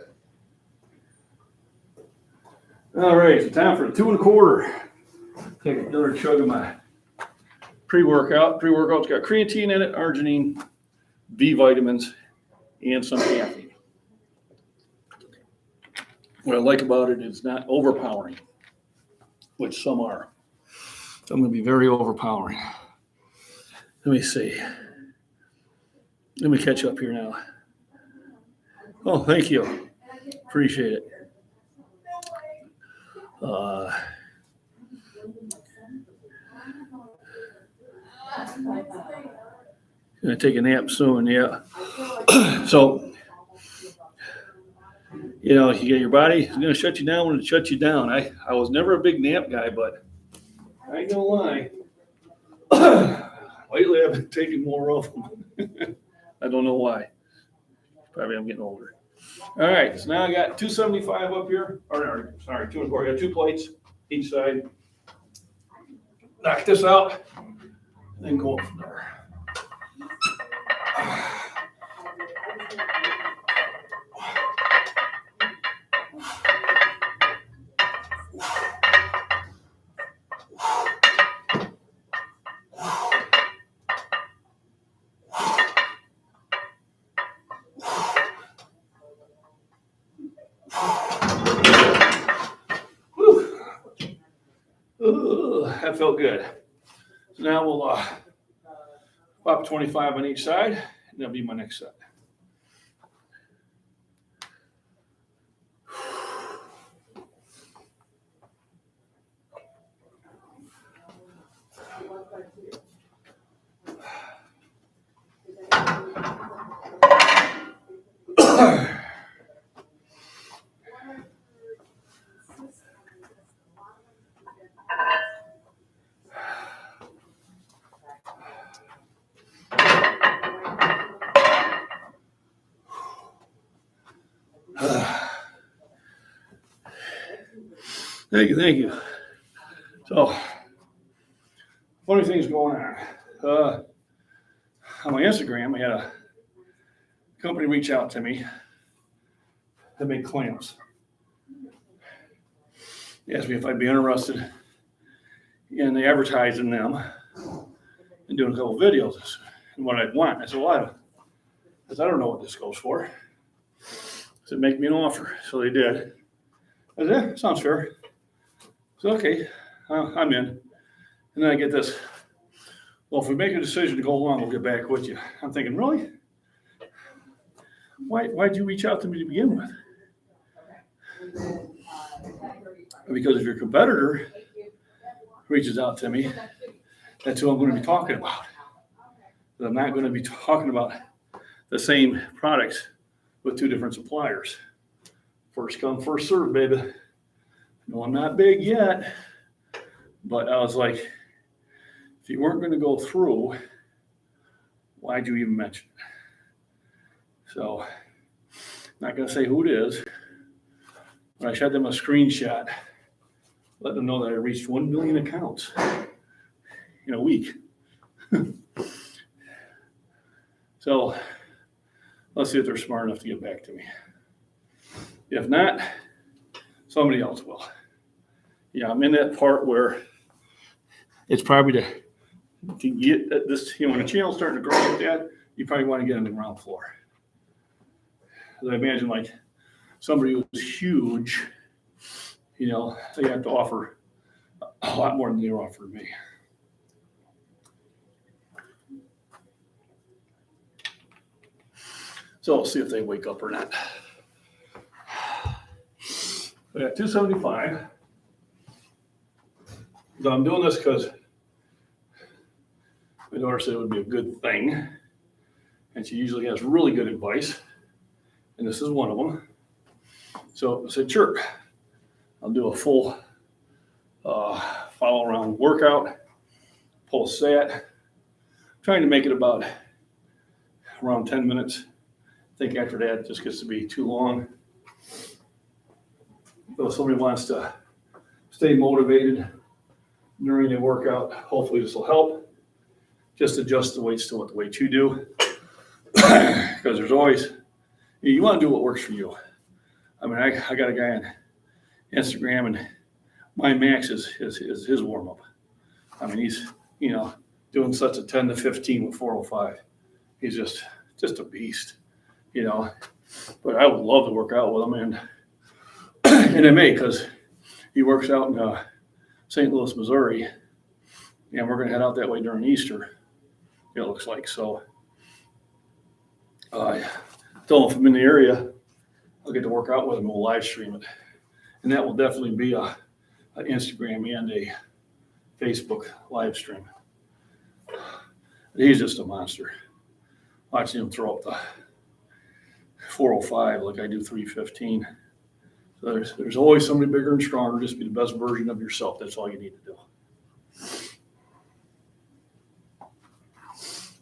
All right, it's time for the 2 1/4. Take another chug of my pre-workout. Pre-workout's got creatine in it, arginine, B vitamins, and some caffeine. What I like about it is not overpowering, which some are. Some going to be very overpowering. Let me see. Let me catch up here now. Oh, thank you. Appreciate it. Gonna take a nap soon, yeah. So, you know, your body is gonna shut you down when it shuts you down. I was never a big nap guy, but I ain't gonna lie. Lately, I've been taking more of them. I don't know why. Probably I'm getting older. All right, so now I got 275 up here. Or sorry, 2 1/4. I got 2 plates each side. Knock this out, and then go up from there. Ooh, that felt good. So now we'll pop 25 on each side, and that'll be my next set. Thank you. So, funny things going on. On my Instagram, I had a company reach out to me to make clamps. They asked me if I'd be interested in advertising them and doing a couple videos and what I'd want. I said, well, I don't know what this goes for. I said, make me an offer. So they did. I said, yeah, sounds fair. So, okay, I'm in. And then I get this. Well, if we make a decision to go along, we'll get back with you. I'm thinking, really? Why'd you reach out to me to begin with? Because if your competitor reaches out to me, that's who I'm going to be talking about. I'm not going to be talking about the same products with 2 different suppliers. First come, first serve, baby. No, I'm not big yet, but I was like, if you weren't going to go through, why'd you even mention it? So, I'm not going to say who it is, but I shot them a screenshot, let them know that I reached 1 million accounts in a week. So, let's see if they're smart enough to get back to me. If not, somebody else will. Yeah, I'm in that part where it's probably to get this, when a channel's starting to grow like that, you probably want to get on the ground floor. I imagine like somebody who's huge, they have to offer a lot more than they were offering me. So we'll see if they wake up or not. I got 275. So I'm doing this because my daughter said it would be a good thing. And she usually has really good advice. And this is one of them. So I said, sure, I'll do a full follow around workout, pull sat, trying to make it about around 10 minutes. I think after that, it just gets to be too long. So if somebody wants to stay motivated during the workout, hopefully this will help. Just adjust the weights to what the weight you do. Because there's always, You want to do what works for you. I mean, I got a guy on Instagram, and my max is his warm up. I mean, he's, doing such a 10 to 15 with 405. He's just a beast, But I would love to work out with him, and I may, because he works out in St. Louis, Missouri, and we're going to head out that way during Easter. It looks like so. I don't know if I'm in the area. I'll get to work out with him. We'll live stream it, and that will definitely be an Instagram and a Facebook live stream. He's just a monster. Watching him throw up the 405 like I do 315. So there's always somebody bigger and stronger. Just be the best version of yourself. That's all you need to do.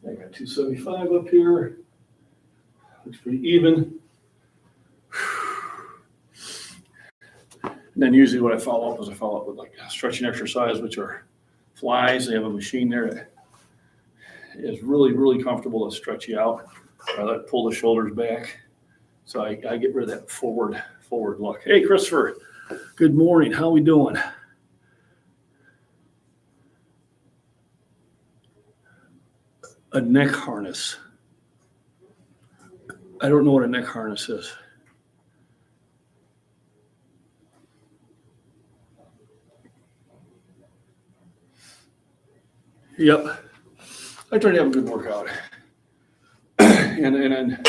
I got 275 up here. Looks pretty even. And then usually what I follow up with like a stretching exercise, which are flies. They have a machine there that is really, really comfortable to stretch you out. I let pull the shoulders back. So I get rid of that forward look. Hey, Christopher, good morning. How we doing? A neck harness. I don't know what a neck harness is. Yep. I try to have a good workout. and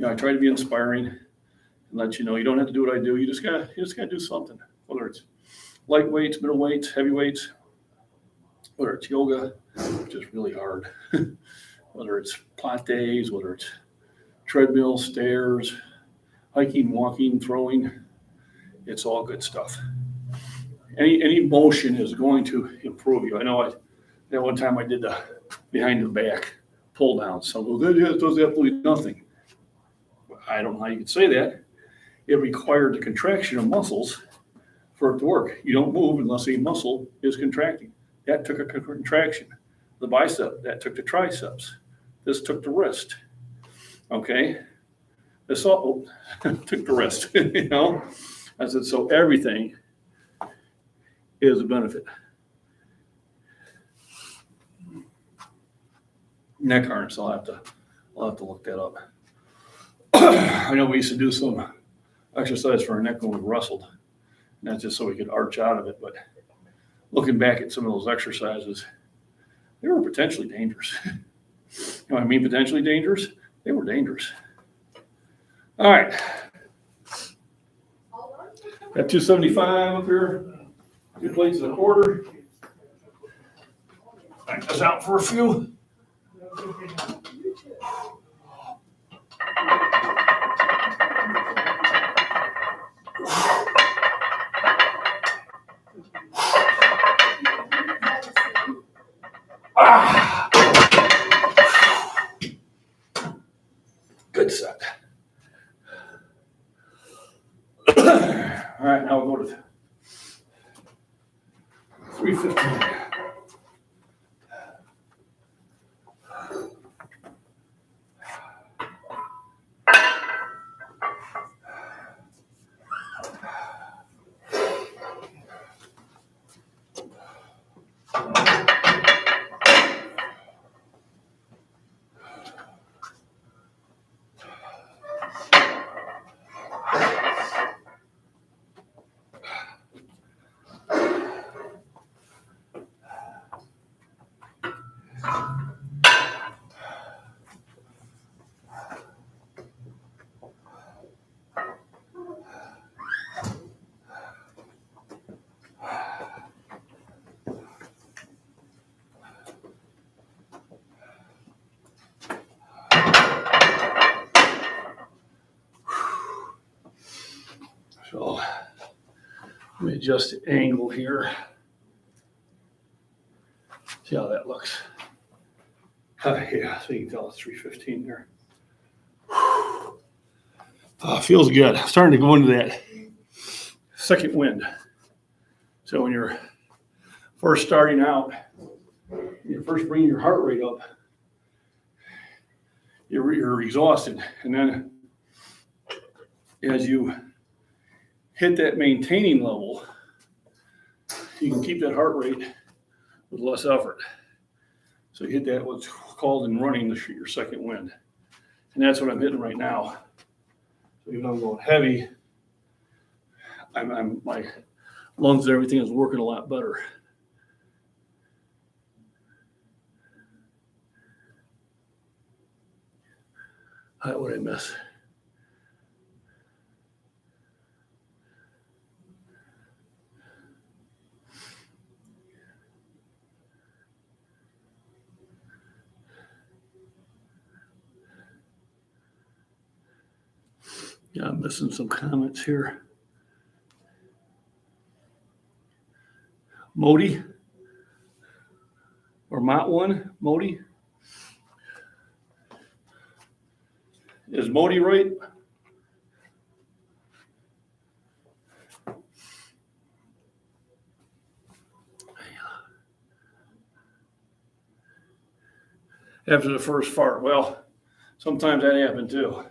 I try to be inspiring and let you know you don't have to do what I do. You just gotta do something. Whether it's light weights, middle weights, heavy weights, whether it's yoga, which is really hard, whether it's Pilates, whether it's treadmill, stairs, hiking, walking, throwing, it's all good stuff. Any motion is going to improve you. I know that one time I did the behind the back pull down. Some go, that does absolutely nothing. I don't know how you could say that. It required the contraction of muscles for it to work. You don't move unless a muscle is contracting. That took a contraction. The bicep, that took the triceps. This took the wrist. Okay? This all took the wrist, I said, so everything is a benefit. Neck harness, I'll have to look that up. I know we used to do some exercise for our neck when we wrestled. And that's just so we could arch out of it. But looking back at some of those exercises, they were potentially dangerous. You know what I mean? Potentially dangerous? They were dangerous. All right. Got 275 up here. 2 plates and a quarter. Back this out for a few. Good set. All right, now we'll go to 315. So let me adjust the angle here. See how that looks. Yeah, so you can tell it's 315 there. Feels good. Starting to go into that second wind. So when you're first starting out, you're first bringing your heart rate up, you're exhausted. And then as you hit that maintaining level, you can keep that heart rate with less effort. So you hit that what's called in running your second wind. And that's what I'm hitting right now. So even though I'm going heavy, my lungs and everything is working a lot better. What would I miss? Yeah, I'm missing some comments here. Modi or Mott one, Modi. Is Modi right? After the first fart, well, sometimes that happened too,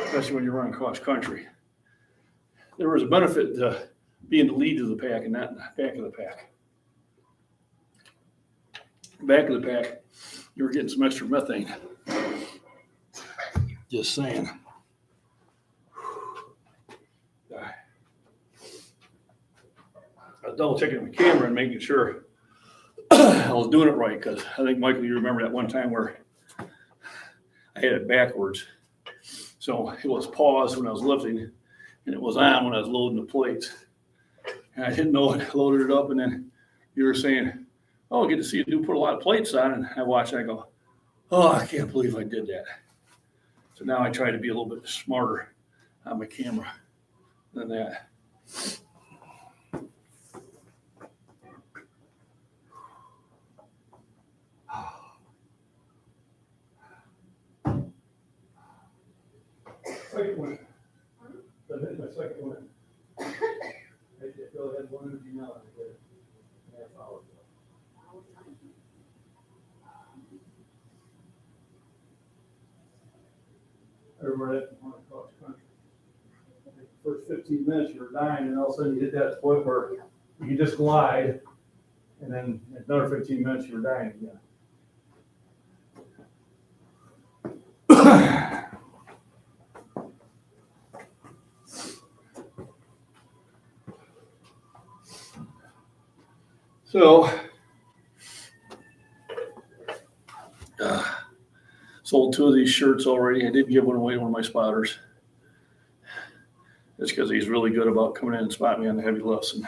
especially when you're running cross country. There was a benefit to being the lead of the pack and not in the back of the pack. Back of the pack, you were getting some extra methane. Just saying. I was double checking my camera and making sure I was doing it right, because I think, Michael, you remember that one time where I had it backwards. So it was paused when I was lifting, and it was on when I was loading the plates. And I didn't know it, loaded it up, and then you were saying, oh, I get to see you do put a lot of plates on. And I watched, I go, oh, I can't believe I did that. So now I try to be a little bit smarter on my camera than that. Second one. I hit my second one. I feel I had one energy now. I did a half hour ago. I remember that when I cross country. The first 15 minutes you were dying, and all of a sudden you hit that point where you can just glide, and then another 15 minutes you were dying again. So, sold 2 of these shirts already. I did give one away to one of my spotters. That's because he's really good about coming in and spotting me on the heavy lifts. And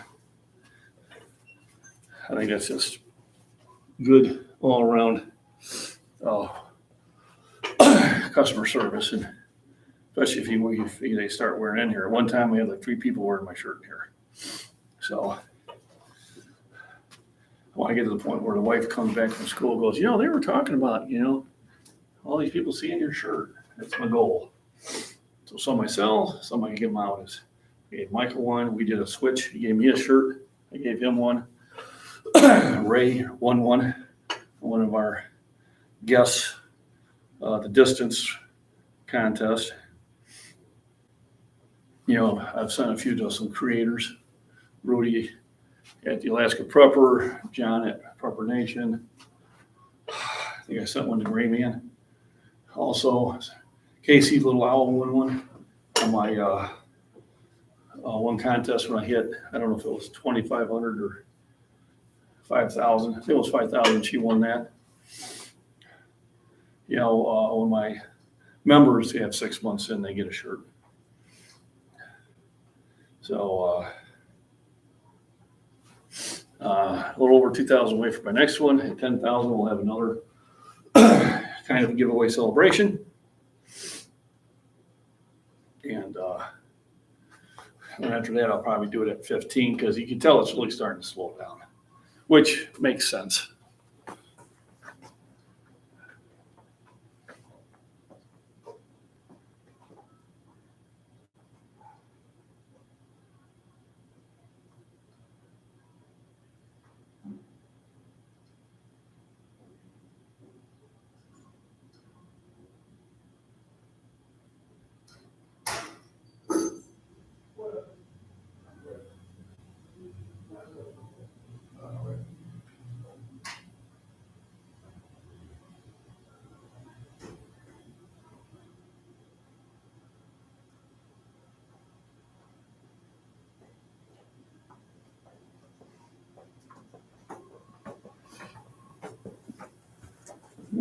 I think that's just good all around customer service, and especially if they start wearing in here. One time we had like 3 people wearing my shirt in here. So I want to get to the point where the wife comes back from school and goes, they were talking about, all these people seeing your shirt. That's my goal. So some I sell, some I give them out. I gave Michael one. We did a switch. He gave me a shirt. I gave him one. Ray won one of our guests, the distance contest. I've sent a few to some creators. Rudy at the Alaska Prepper, John at Prepper Nation. I think I sent one to MacBean. Also, Casey Little Owl won one on my one contest when I hit, I don't know if it was 2,500 or 5,000. I think it was 5,000. She won that. When my members have 6 months in, they get a shirt. So a little over 2,000 away for my next one. At 10,000, we'll have another kind of giveaway celebration. And after that, I'll probably do it at 15, because you can tell it's really starting to slow down, which makes sense.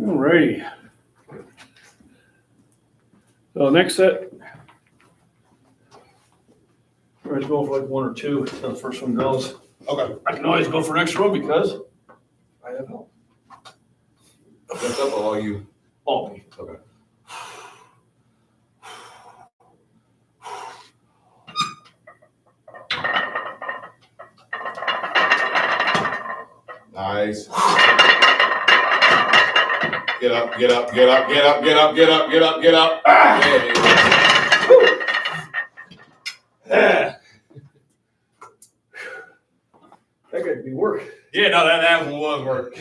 Alrighty. So next set. We're gonna go for like one or two until the first one goes. Okay. I can always go for an extra one because I have help. That's up or all you? All me. Okay. Nice. Get up, get up, get up, get up, get up, get up, get up, get up. Yeah, Yeah. That could be work. no, that one was work.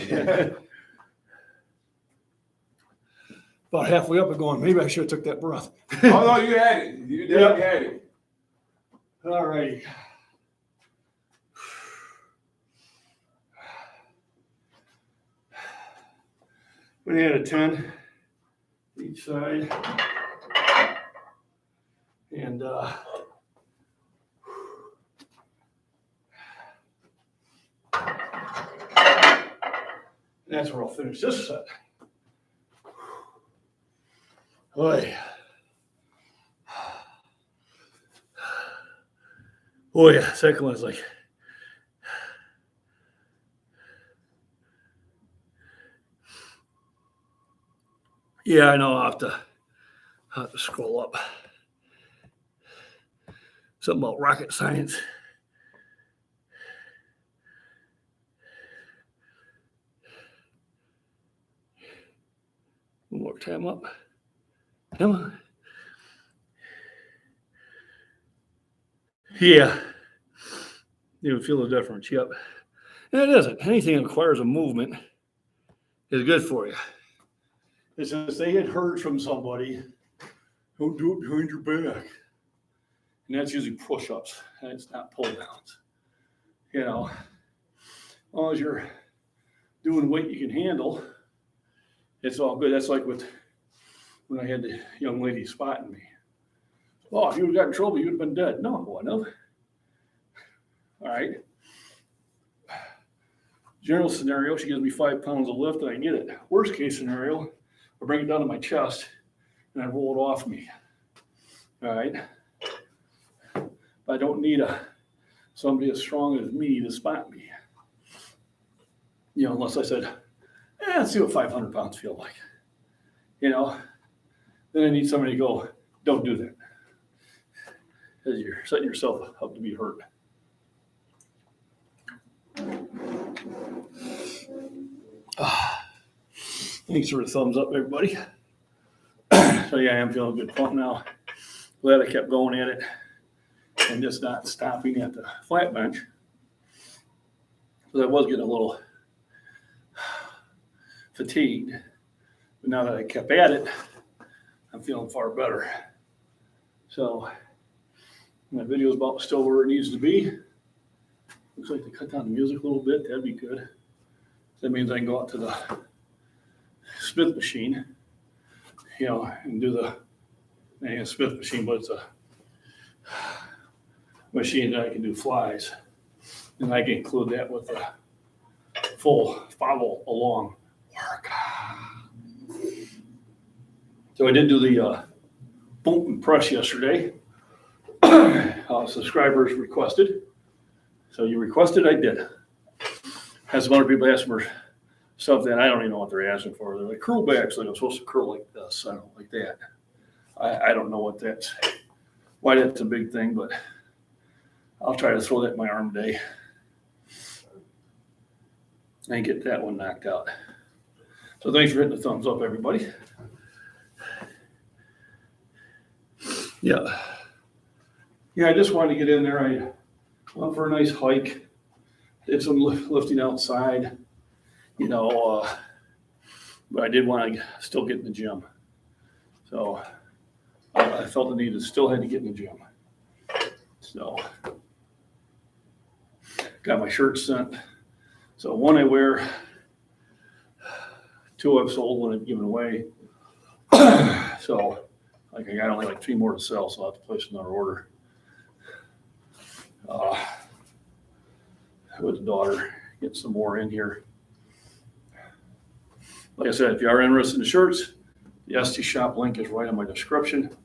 About halfway up and going, maybe I should have took that breath. Oh, no, you had it. You definitely had it. All right. We had a 10 each side. And that's where I'll finish this set. Boy. Oh yeah, second one's like, yeah, I know I'll have to scroll up. Something about rocket science. One more time up. Come on. Yeah. You feel the difference, yep. And it isn't. Anything that requires a movement is good for you. It's just they get hurt from somebody, don't do it behind your back. And that's usually push-ups, and it's not pull-downs. You know, as long as you're doing weight you can handle, it's all good. That's like when I had the young lady spotting me. Oh, if you would have got in trouble, you would have been dead. No, I wouldn't have. All right. General scenario, she gives me 5 pounds of lift and I get it. Worst case scenario, I bring it down to my chest and I roll it off me. All right. I don't need somebody as strong as me to spot me. You know, unless I said, let's see what 500 pounds feel like. You know, then I need somebody to go, don't do that. Because you're setting yourself up to be hurt. Thanks for the thumbs up, everybody. So yeah, I am feeling a good pump now. Glad I kept going at it and just not stopping at the flat bench. Because I was getting a little fatigued. But now that I kept at it, I'm feeling far better. So my video is about still where it needs to be. Looks like they cut down the music a little bit. That'd be good. That means I can go out to the Smith machine, you know, and do the Smith machine, but it's a machine that I can do flies. And I can include that with a full follow along workout. So I did do the bump and press yesterday. Subscribers requested. So you requested, I did. Had some other people asking for stuff that I don't even know what they're asking for. They're like, curl backs, like I'm supposed to curl like this. I don't like that. I don't know why that's a big thing, but I'll try to throw that in my arm today and get that one knocked out. So thanks for hitting the thumbs up, everybody. Yeah. Yeah, I just wanted to get in there. I went for a nice hike, did some lifting outside, you know, but I did want to still get in the gym. So I felt the need to still had to get in the gym. So got my shirts sent. So one I wear, 2 I've sold, 1 I've given away. So like I got only like 3 more to sell, so I'll have to place another order. With the daughter, get some more in here. Like I said, if you are interested in the shirts, the ST Shop link is right in my description.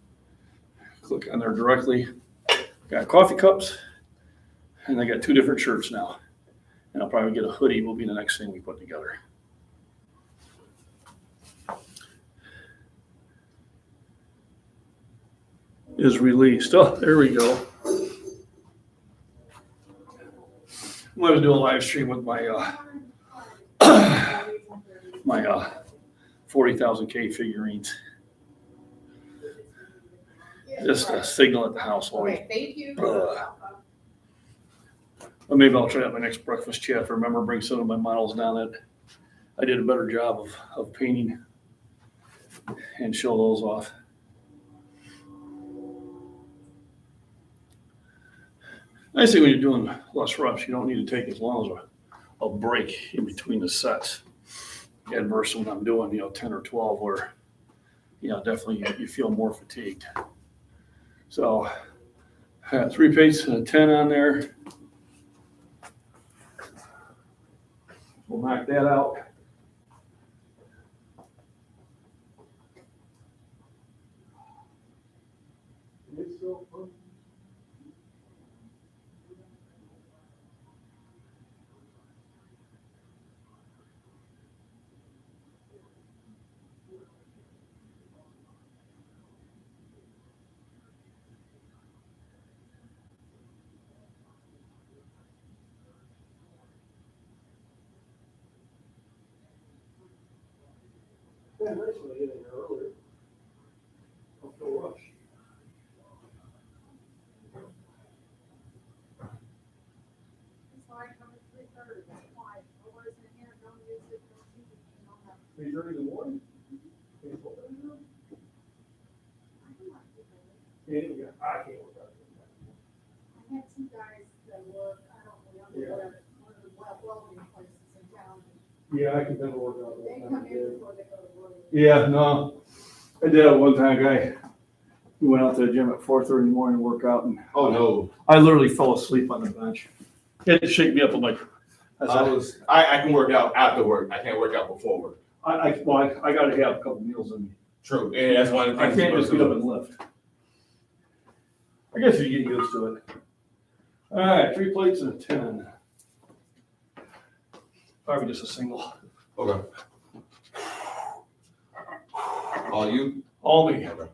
Click on there directly. Got coffee cups, and I got 2 different shirts now. And I'll probably get a hoodie, will be the next thing we put together. Is released. Oh, there we go. I'm going to do a live stream with my my 40,000K figurines. Just a signal at the house while we. Okay, thank you. Well, maybe I'll try out my next breakfast chat. Remember, bring some of my models down that I did a better job of painting and show those off. Nice thing when you're doing less reps, you don't need to take as long as a break in between the sets. Adverse when I'm doing, 10 or 12 where, definitely you feel more fatigued. So, 3 paces and a 10 on there. We'll knock that out. Yeah, nice when I get in there earlier. Don't feel rushed. It's like I'm at 3:30, that's why, otherwise in here, don't use it, don't use it, 3:30 in the morning? I can like it, but Yeah, I can't work out. I had 2 guys that work, I don't remember one of the welding places in town. Yeah, I can never work out. They come in before they go to work. Yeah, no. I did it one time, we went out to the gym at 4:30 in the morning to work out, and Oh, no. I literally fell asleep on the bench. He had to shake me up. I'm like, I can work out after work. I can't work out before work. I got to have a couple meals in me. True. And that's one of the I things. can't just get up and lift. I guess you get used to it. All right, 3 plates and a 10. Probably just a single. Okay. All you? All me. Okay.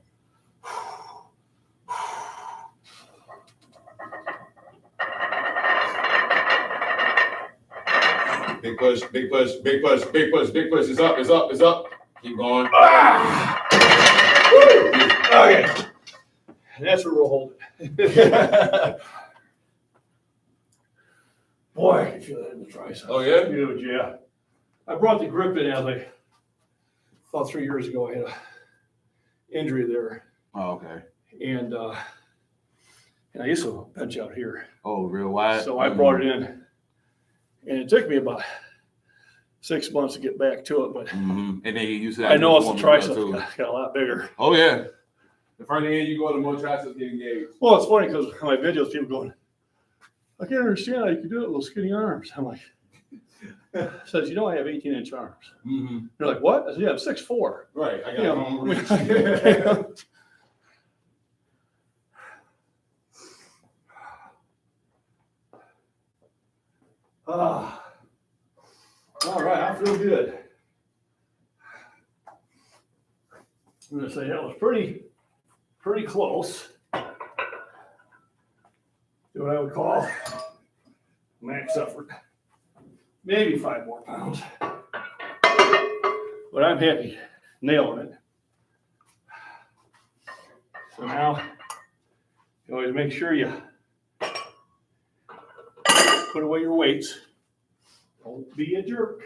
Big push, big push, big push, big push, big push. It's up, it's up, it's up. Keep going. Okay. And that's where we'll hold it. Boy, I can feel that in the triceps. Oh, yeah? Huge, yeah. I brought the grip in as about 3 years ago. I had an injury there. Oh, okay. And I used to bench out here. Oh, real wide? So I brought it in. And it took me about 6 months to get back to it. But And then you used to that. I know it's the tricep too. got a lot bigger. Oh, yeah. The further in you go, the more triceps get engaged. Well, it's funny because my videos, people going, I can't understand how you can do it with those skinny arms. I'm like, says, I have 18-inch arms. They're like, what? I said, yeah, I'm 6'4". Right. I got Yeah. my own reach. All right, I feel good. I'm gonna say that was pretty close to what I would call max effort. Maybe 5 more pounds. But I'm happy nailing it. So now you always make sure you put away your weights. Don't be a jerk.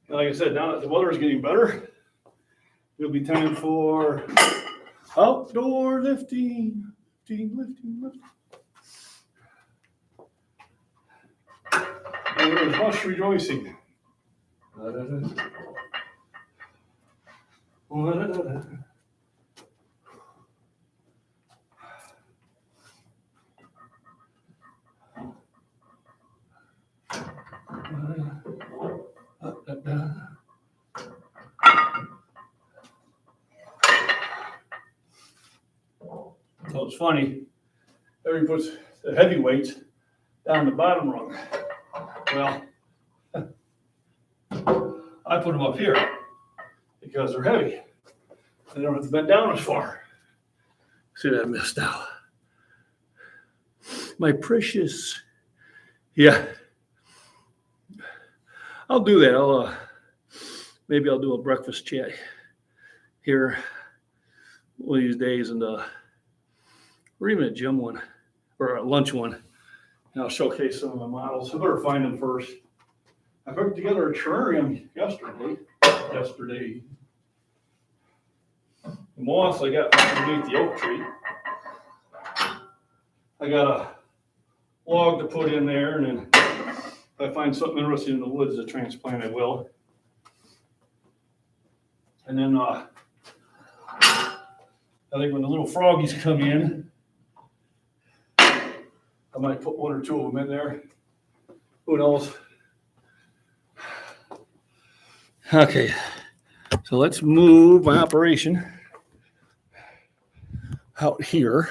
And like I said, now that the weather is getting better, it'll be time for outdoor lifting. Lifting. And there's much rejoicing. So it's funny, everybody puts the heavy weights down the bottom rung. Well, I put them up here because they're heavy. I don't have to bend down as far. See what I missed out. My precious. Yeah. I'll do that. Maybe I'll do a breakfast chat here one of these days, and or even a gym one or a lunch one. And I'll showcase some of my models. I better find them first. I put together a terrarium yesterday. The moss I got underneath the oak tree. I got a log to put in there, and then if I find something interesting in the woods to transplant, I will. And then I think when the little froggies come in, I might put one or two of them in there. Who knows? Okay, so let's move my operation out here.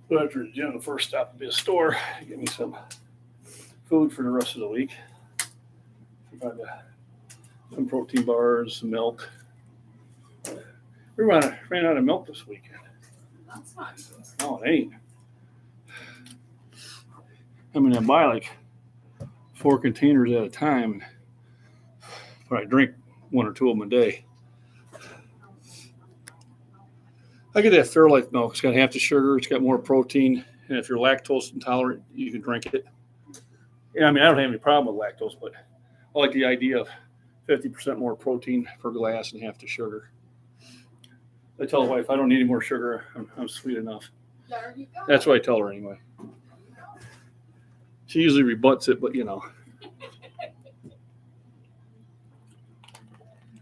Go after the gym, the first stop will be a store. Get me some food for the rest of the week. Find some protein bars, some milk. We ran out of milk this weekend. That's not good. No, it ain't. I mean, I buy like 4 containers at a time, but I drink 1 or 2 of them a day. I get that Fairlife milk. It's got half the sugar. It's got more protein. And if you're lactose intolerant, you can drink it. Yeah, I mean, I don't have any problem with lactose, but I like the idea of 50% more protein per glass and half the sugar. I tell the wife, I don't need any more sugar. I'm sweet enough. There you go. That's what I tell her anyway. She usually rebuts it, but you know.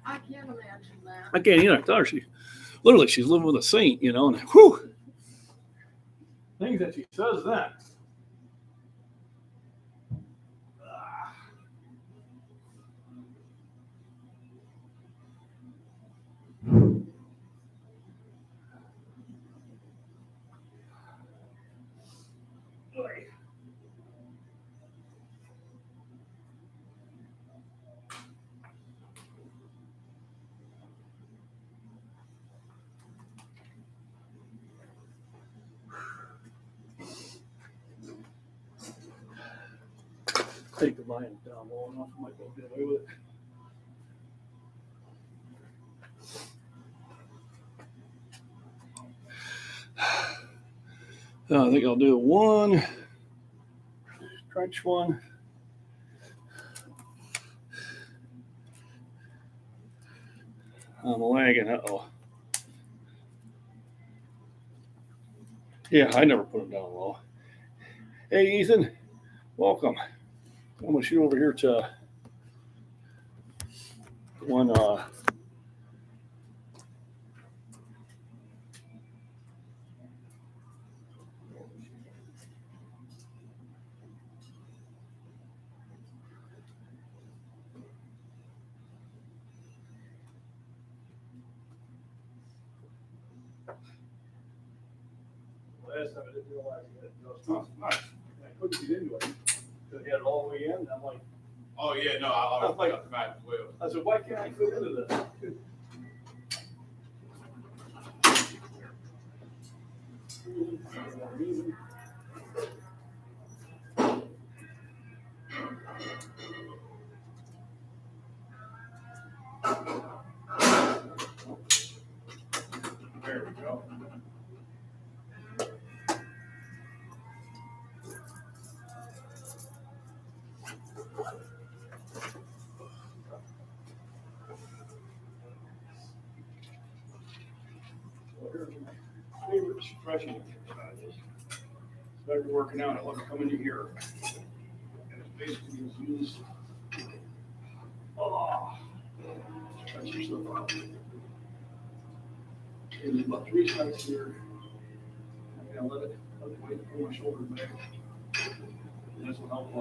I can't imagine that. I can't either. I tell her she's living with a saint, you know, and whew. Things that she says that. Take the line down low enough, I might go get away with it. I think I'll do one stretch one. I'm lagging. Uh-oh. Yeah, I never put them down low. Hey, Ethan, welcome. I'm going to shoot over here to one. Last time I didn't realize you had to adjust this. I couldn't get into it because he had it all the way in. And I'm like, Oh, yeah, no, I always pick up the Mac as well. I said, why can't I fit into this? There we go. Well, here's my favorite stretching exercise. Started working out, I want to come into here. And it's basically just use. Oh, stretch yourself out. And there's about 3 sets here. I'm gonna let it weight pull my shoulders back. And this will help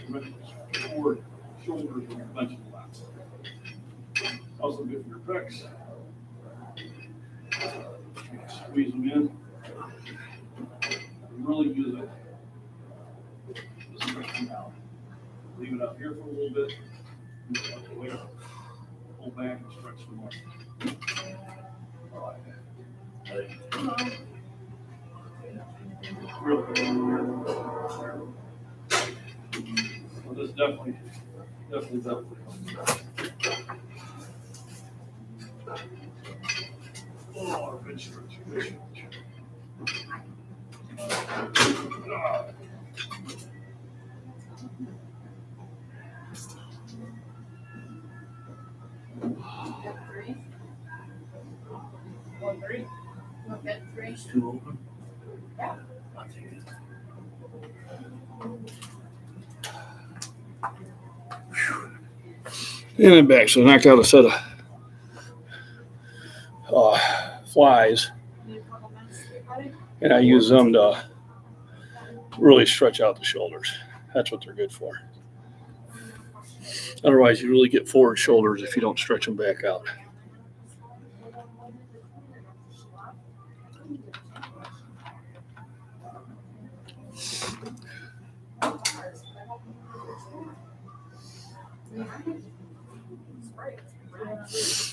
prevent forward shoulders when you're benching a lot. Also good for your pecs. Squeeze them in. Really use it. Just stretch them out. Leave it up here for a little bit. Let the weight pull back and stretch some more. All right. Real good. Well, this definitely. Oh, good stretch, good stretch. Ah. Three. 1-3. Look at 3. It's too open. Yeah. I'll take it. And then back, so I knocked out a set of flies, Need a couple minutes to get ready. and I use them to really stretch out the shoulders. That's what they're good for. Otherwise, you really get forward shoulders if you don't stretch them back out.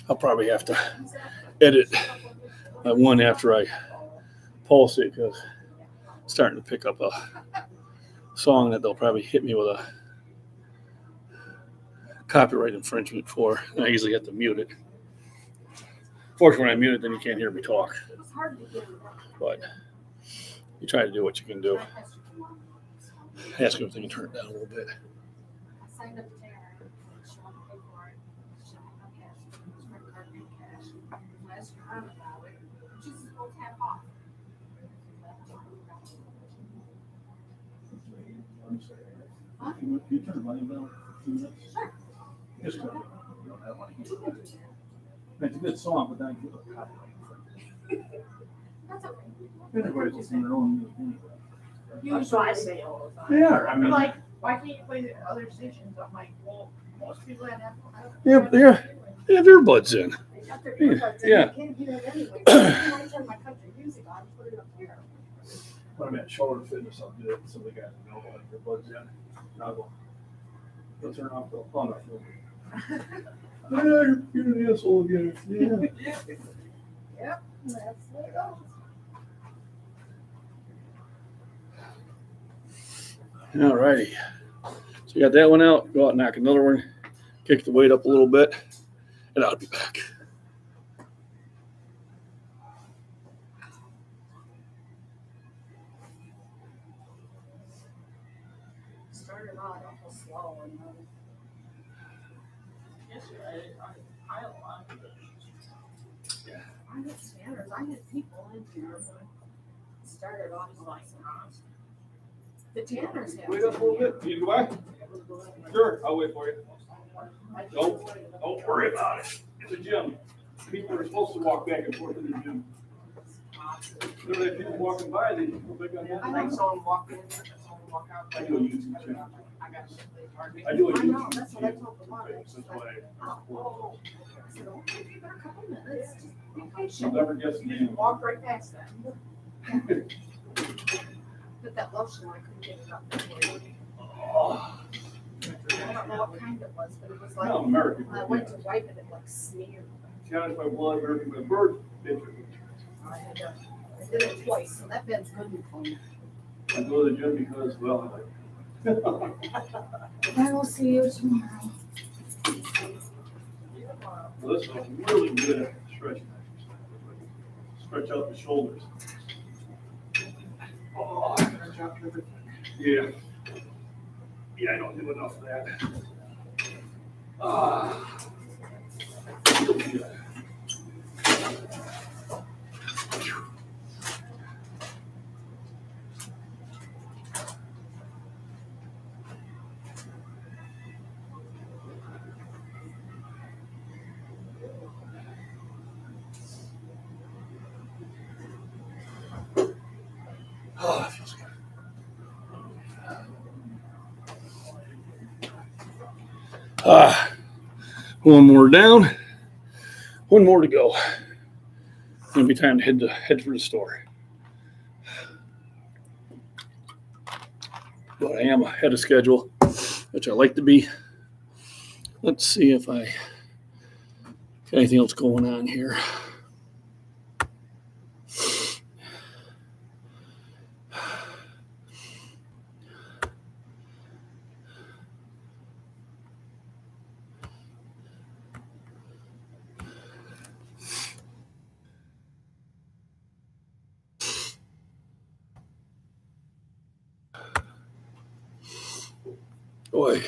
I'll probably have to edit that one after I pulse it because it's starting to pick up a song that they'll probably hit me with a copyright infringement for. And I usually have to mute it. Fortunately, when I mute it, then you can't hear me talk. But you try to do what you can do. Ask them if they can turn it down a little bit. I signed up to take her. She wanted to pay for it. She didn't have cash. She wanted card pay cash. I asked her about it. She's supposed to have off. Huh? Can you turn the volume down? Sure. Just you don't have money. It's a good song, but then I feel like copyright. That's okay. Everybody's listening to their own music anyway. Usually I say all the time. Yeah, I mean, Like, why can't you play the other stations? I'm like, well, most people that have. they have earbuds in. They got their earbuds in. Yeah. You can't hear it anyway. I turn my country music on, put it up here. When I'm at shoulder fitness, I'll do it. Some of the guys know like earbuds in. And I'll go turn off the phone. You're an asshole again. Yeah. Yep, that's the way it goes. All righty. So you got that one out. Go out and knock another one. Kick the weight up a little bit. And I'll be back. Started out awful slow and then Yesterday, I had a lot of it. I had standards, I had people in here, but it started off like the Tanners have. Wait up a little bit. You go back? Sure, I'll wait for you. Don't worry about it. It's a gym. People are supposed to walk back and forth in the gym. There are people walking by, they go back on I that. like someone walk in, someone walk out. I do a YouTube channel. I got something. I do a I know, YouTube that's what I told the mom. That's why Oh, I said, okay, give it a couple minutes, just be I'll patient. never guess the name. Walk right past them. But that lotion, I couldn't get it up. Oh, I don't know what kind it was, but it was like, no, American. when I went to wipe it, it like smeared. Counted by blood, American by birth. I did it twice, so that bed's good and clean. I go to the gym because, well, I will see you tomorrow. well, this is really good at stretching. Stretch out the shoulders. Oh, yeah. Yeah, I don't do enough of that. Oh, that feels good. One more down, one more to go. It'll be time to head for the store. But I am ahead of schedule, which I like to be. Let's see if I got anything else going on here. Boy.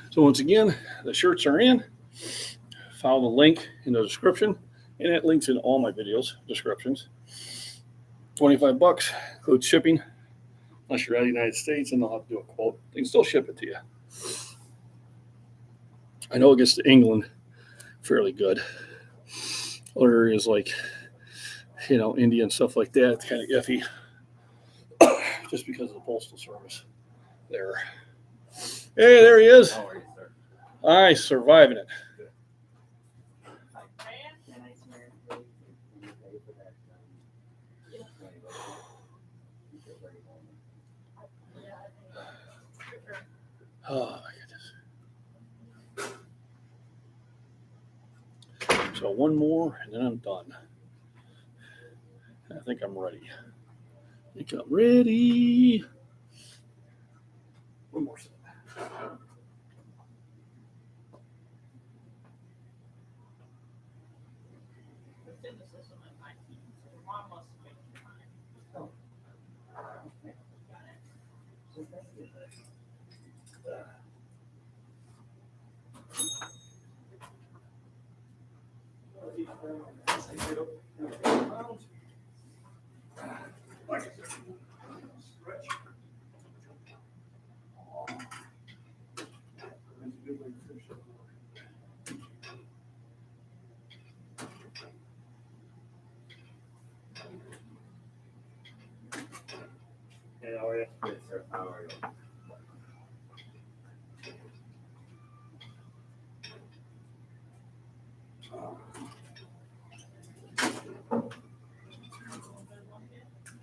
So once again, the shirts are in. Follow the link in the description, and it links in all my videos descriptions. $25 includes shipping. Unless you're out of the United States, and they'll have to do a quote. They can still ship it to you. I know it gets to England fairly good. Other areas like, India and stuff like that, it's kind of iffy. Just because of the postal service there. Hey, there he is. How are you, sir? All right, surviving it. Can I swear, please? Can you pay for that? Oh my goodness. So one more and then I'm done. I think I'm ready. One more set. It's in the system at 19, so your mom must have been time. Got it. Hey, how are you? Good, sir. How are you?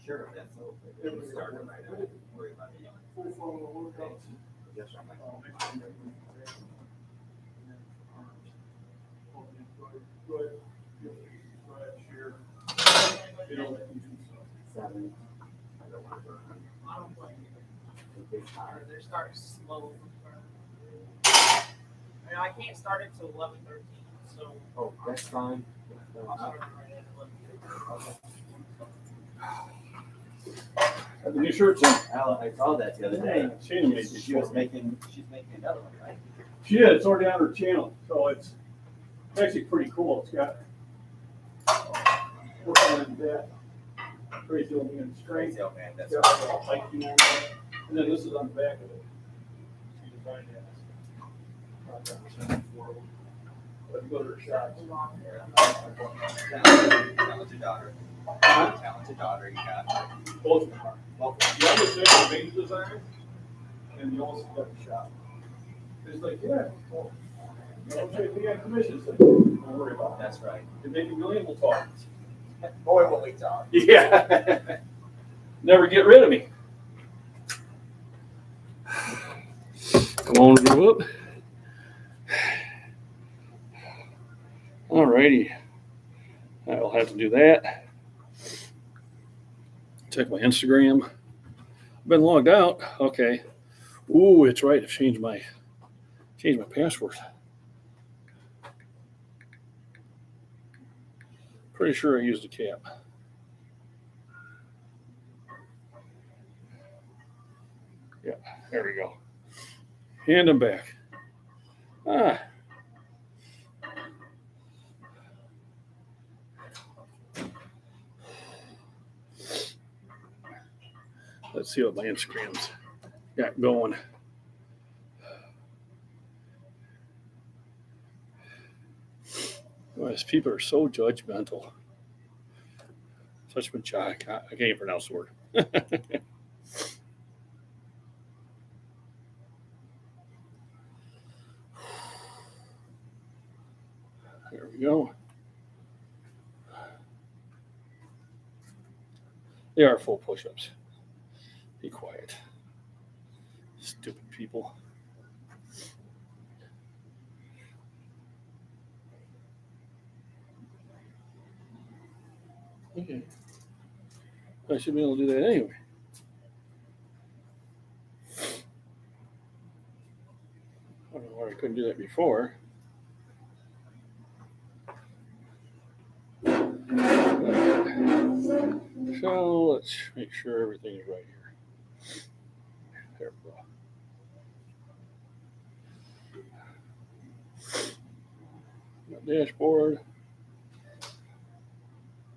Sure, that's okay. We can start it right now. Don't worry about it. Yes, I'm like, seven. I don't want to burn them. I don't blame you. Big tire. They're starting slow. I mean, I can't start it till 11:13, so Oh, that's fine. I'll start it right at 11:13. Got the new shirts in. Al, I saw that the other day. Shane made She's these for me. making another one, right? She did. It's already on her channel, so it's actually pretty cool. It's got work on that. Crazy old man strength. Crazy, oh man, that's. Got a little hiking on that. And then this is on the back of it. She designed that. Let's go to her shop. Talented daughter. Talented daughter, you got. Both of them are. Well, The youngest is the main designer, and the oldest is got the shop. It's like, yeah, well, if you got commissions, like, don't worry about it. that's right. If they make $1 million, we'll talk. Boy, will we talk. Yeah. Never get rid of me. Come on, go up. All righty. I'll have to do that. Check my Instagram. Been logged out. Okay. Ooh, it's right. I've changed my password. Pretty sure I used a cap. Yeah, there we go. And I'm back. Let's see what my Instagram's got going. These people are so judgmental. Such machotic. I can't even pronounce the word. There we go. They are full push-ups. Be quiet. Stupid people. Okay. I should be able to do that anyway. I don't know why I couldn't do that before. So let's make sure everything is right here. There we go. Got dashboard.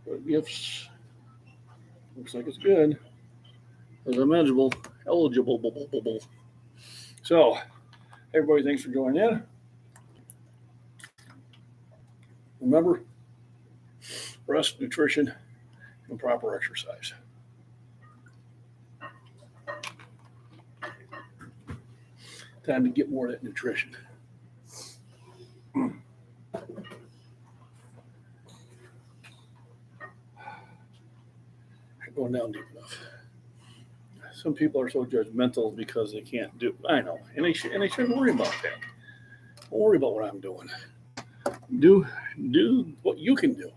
Got gifts. Looks like it's good. As I'm eligible. So, everybody, thanks for joining in. Remember, rest, nutrition, and proper exercise. Time to get more of that nutrition. Going down deep enough. Some people are so judgmental because they can't do. I know, and they shouldn't worry about that. Don't worry about what I'm doing. Do what you can do.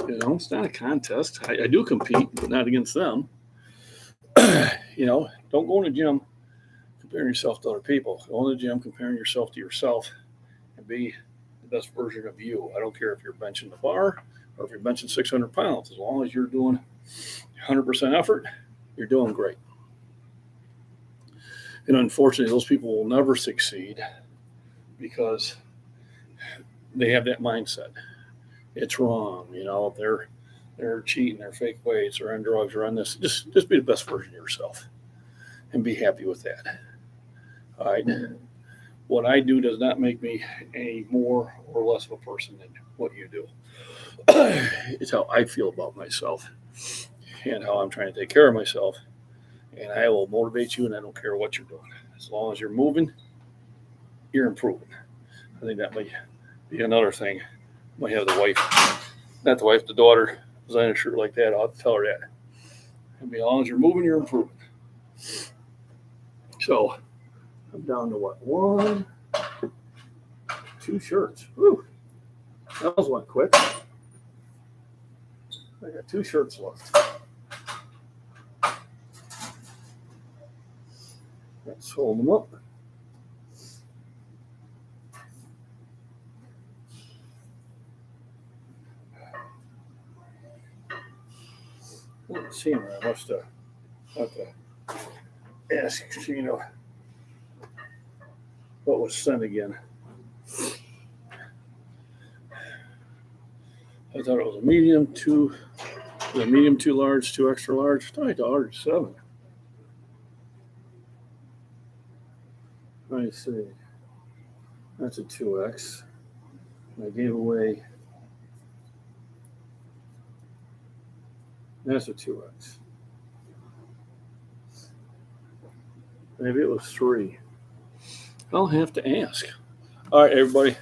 You know, it's not a contest. I do compete, but not against them. You know, don't go in the gym comparing yourself to other people. Go in the gym comparing yourself to yourself and be the best version of you. I don't care if you're benching the bar or if you're benching 600 pounds. As long as you're doing 100% effort, you're doing great. And unfortunately, those people will never succeed because they have that mindset. It's wrong, you know. They're cheating, they're fake weights, they're on drugs, or on this. Just be the best version of yourself, and be happy with that. All right. What I do does not make me any more or less of a person than what you do. It's how I feel about myself and how I'm trying to take care of myself. And I will motivate you, and I don't care what you're doing. As long as you're moving, you're improving. I think that might be another thing. Might have the daughter design a shirt like that. I'll tell her that. And as long as you're moving, you're improving. So I'm down to what? 1, 2 shirts. Woo. That was one quick. I got 2 shirts left. Let's hold them up. Let's see, I must have to ask Sheena what was sent again. I thought it was a medium, 2 large, 2 extra large. I thought I ordered 7. Let me see. That's a 2X. I gave away. That's a 2X. Maybe it was 3. I'll have to ask. All right, everybody.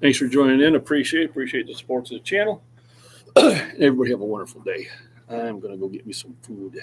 Thanks for joining in. Appreciate the support to the channel. Everybody have a wonderful day. I'm going to go get me some food.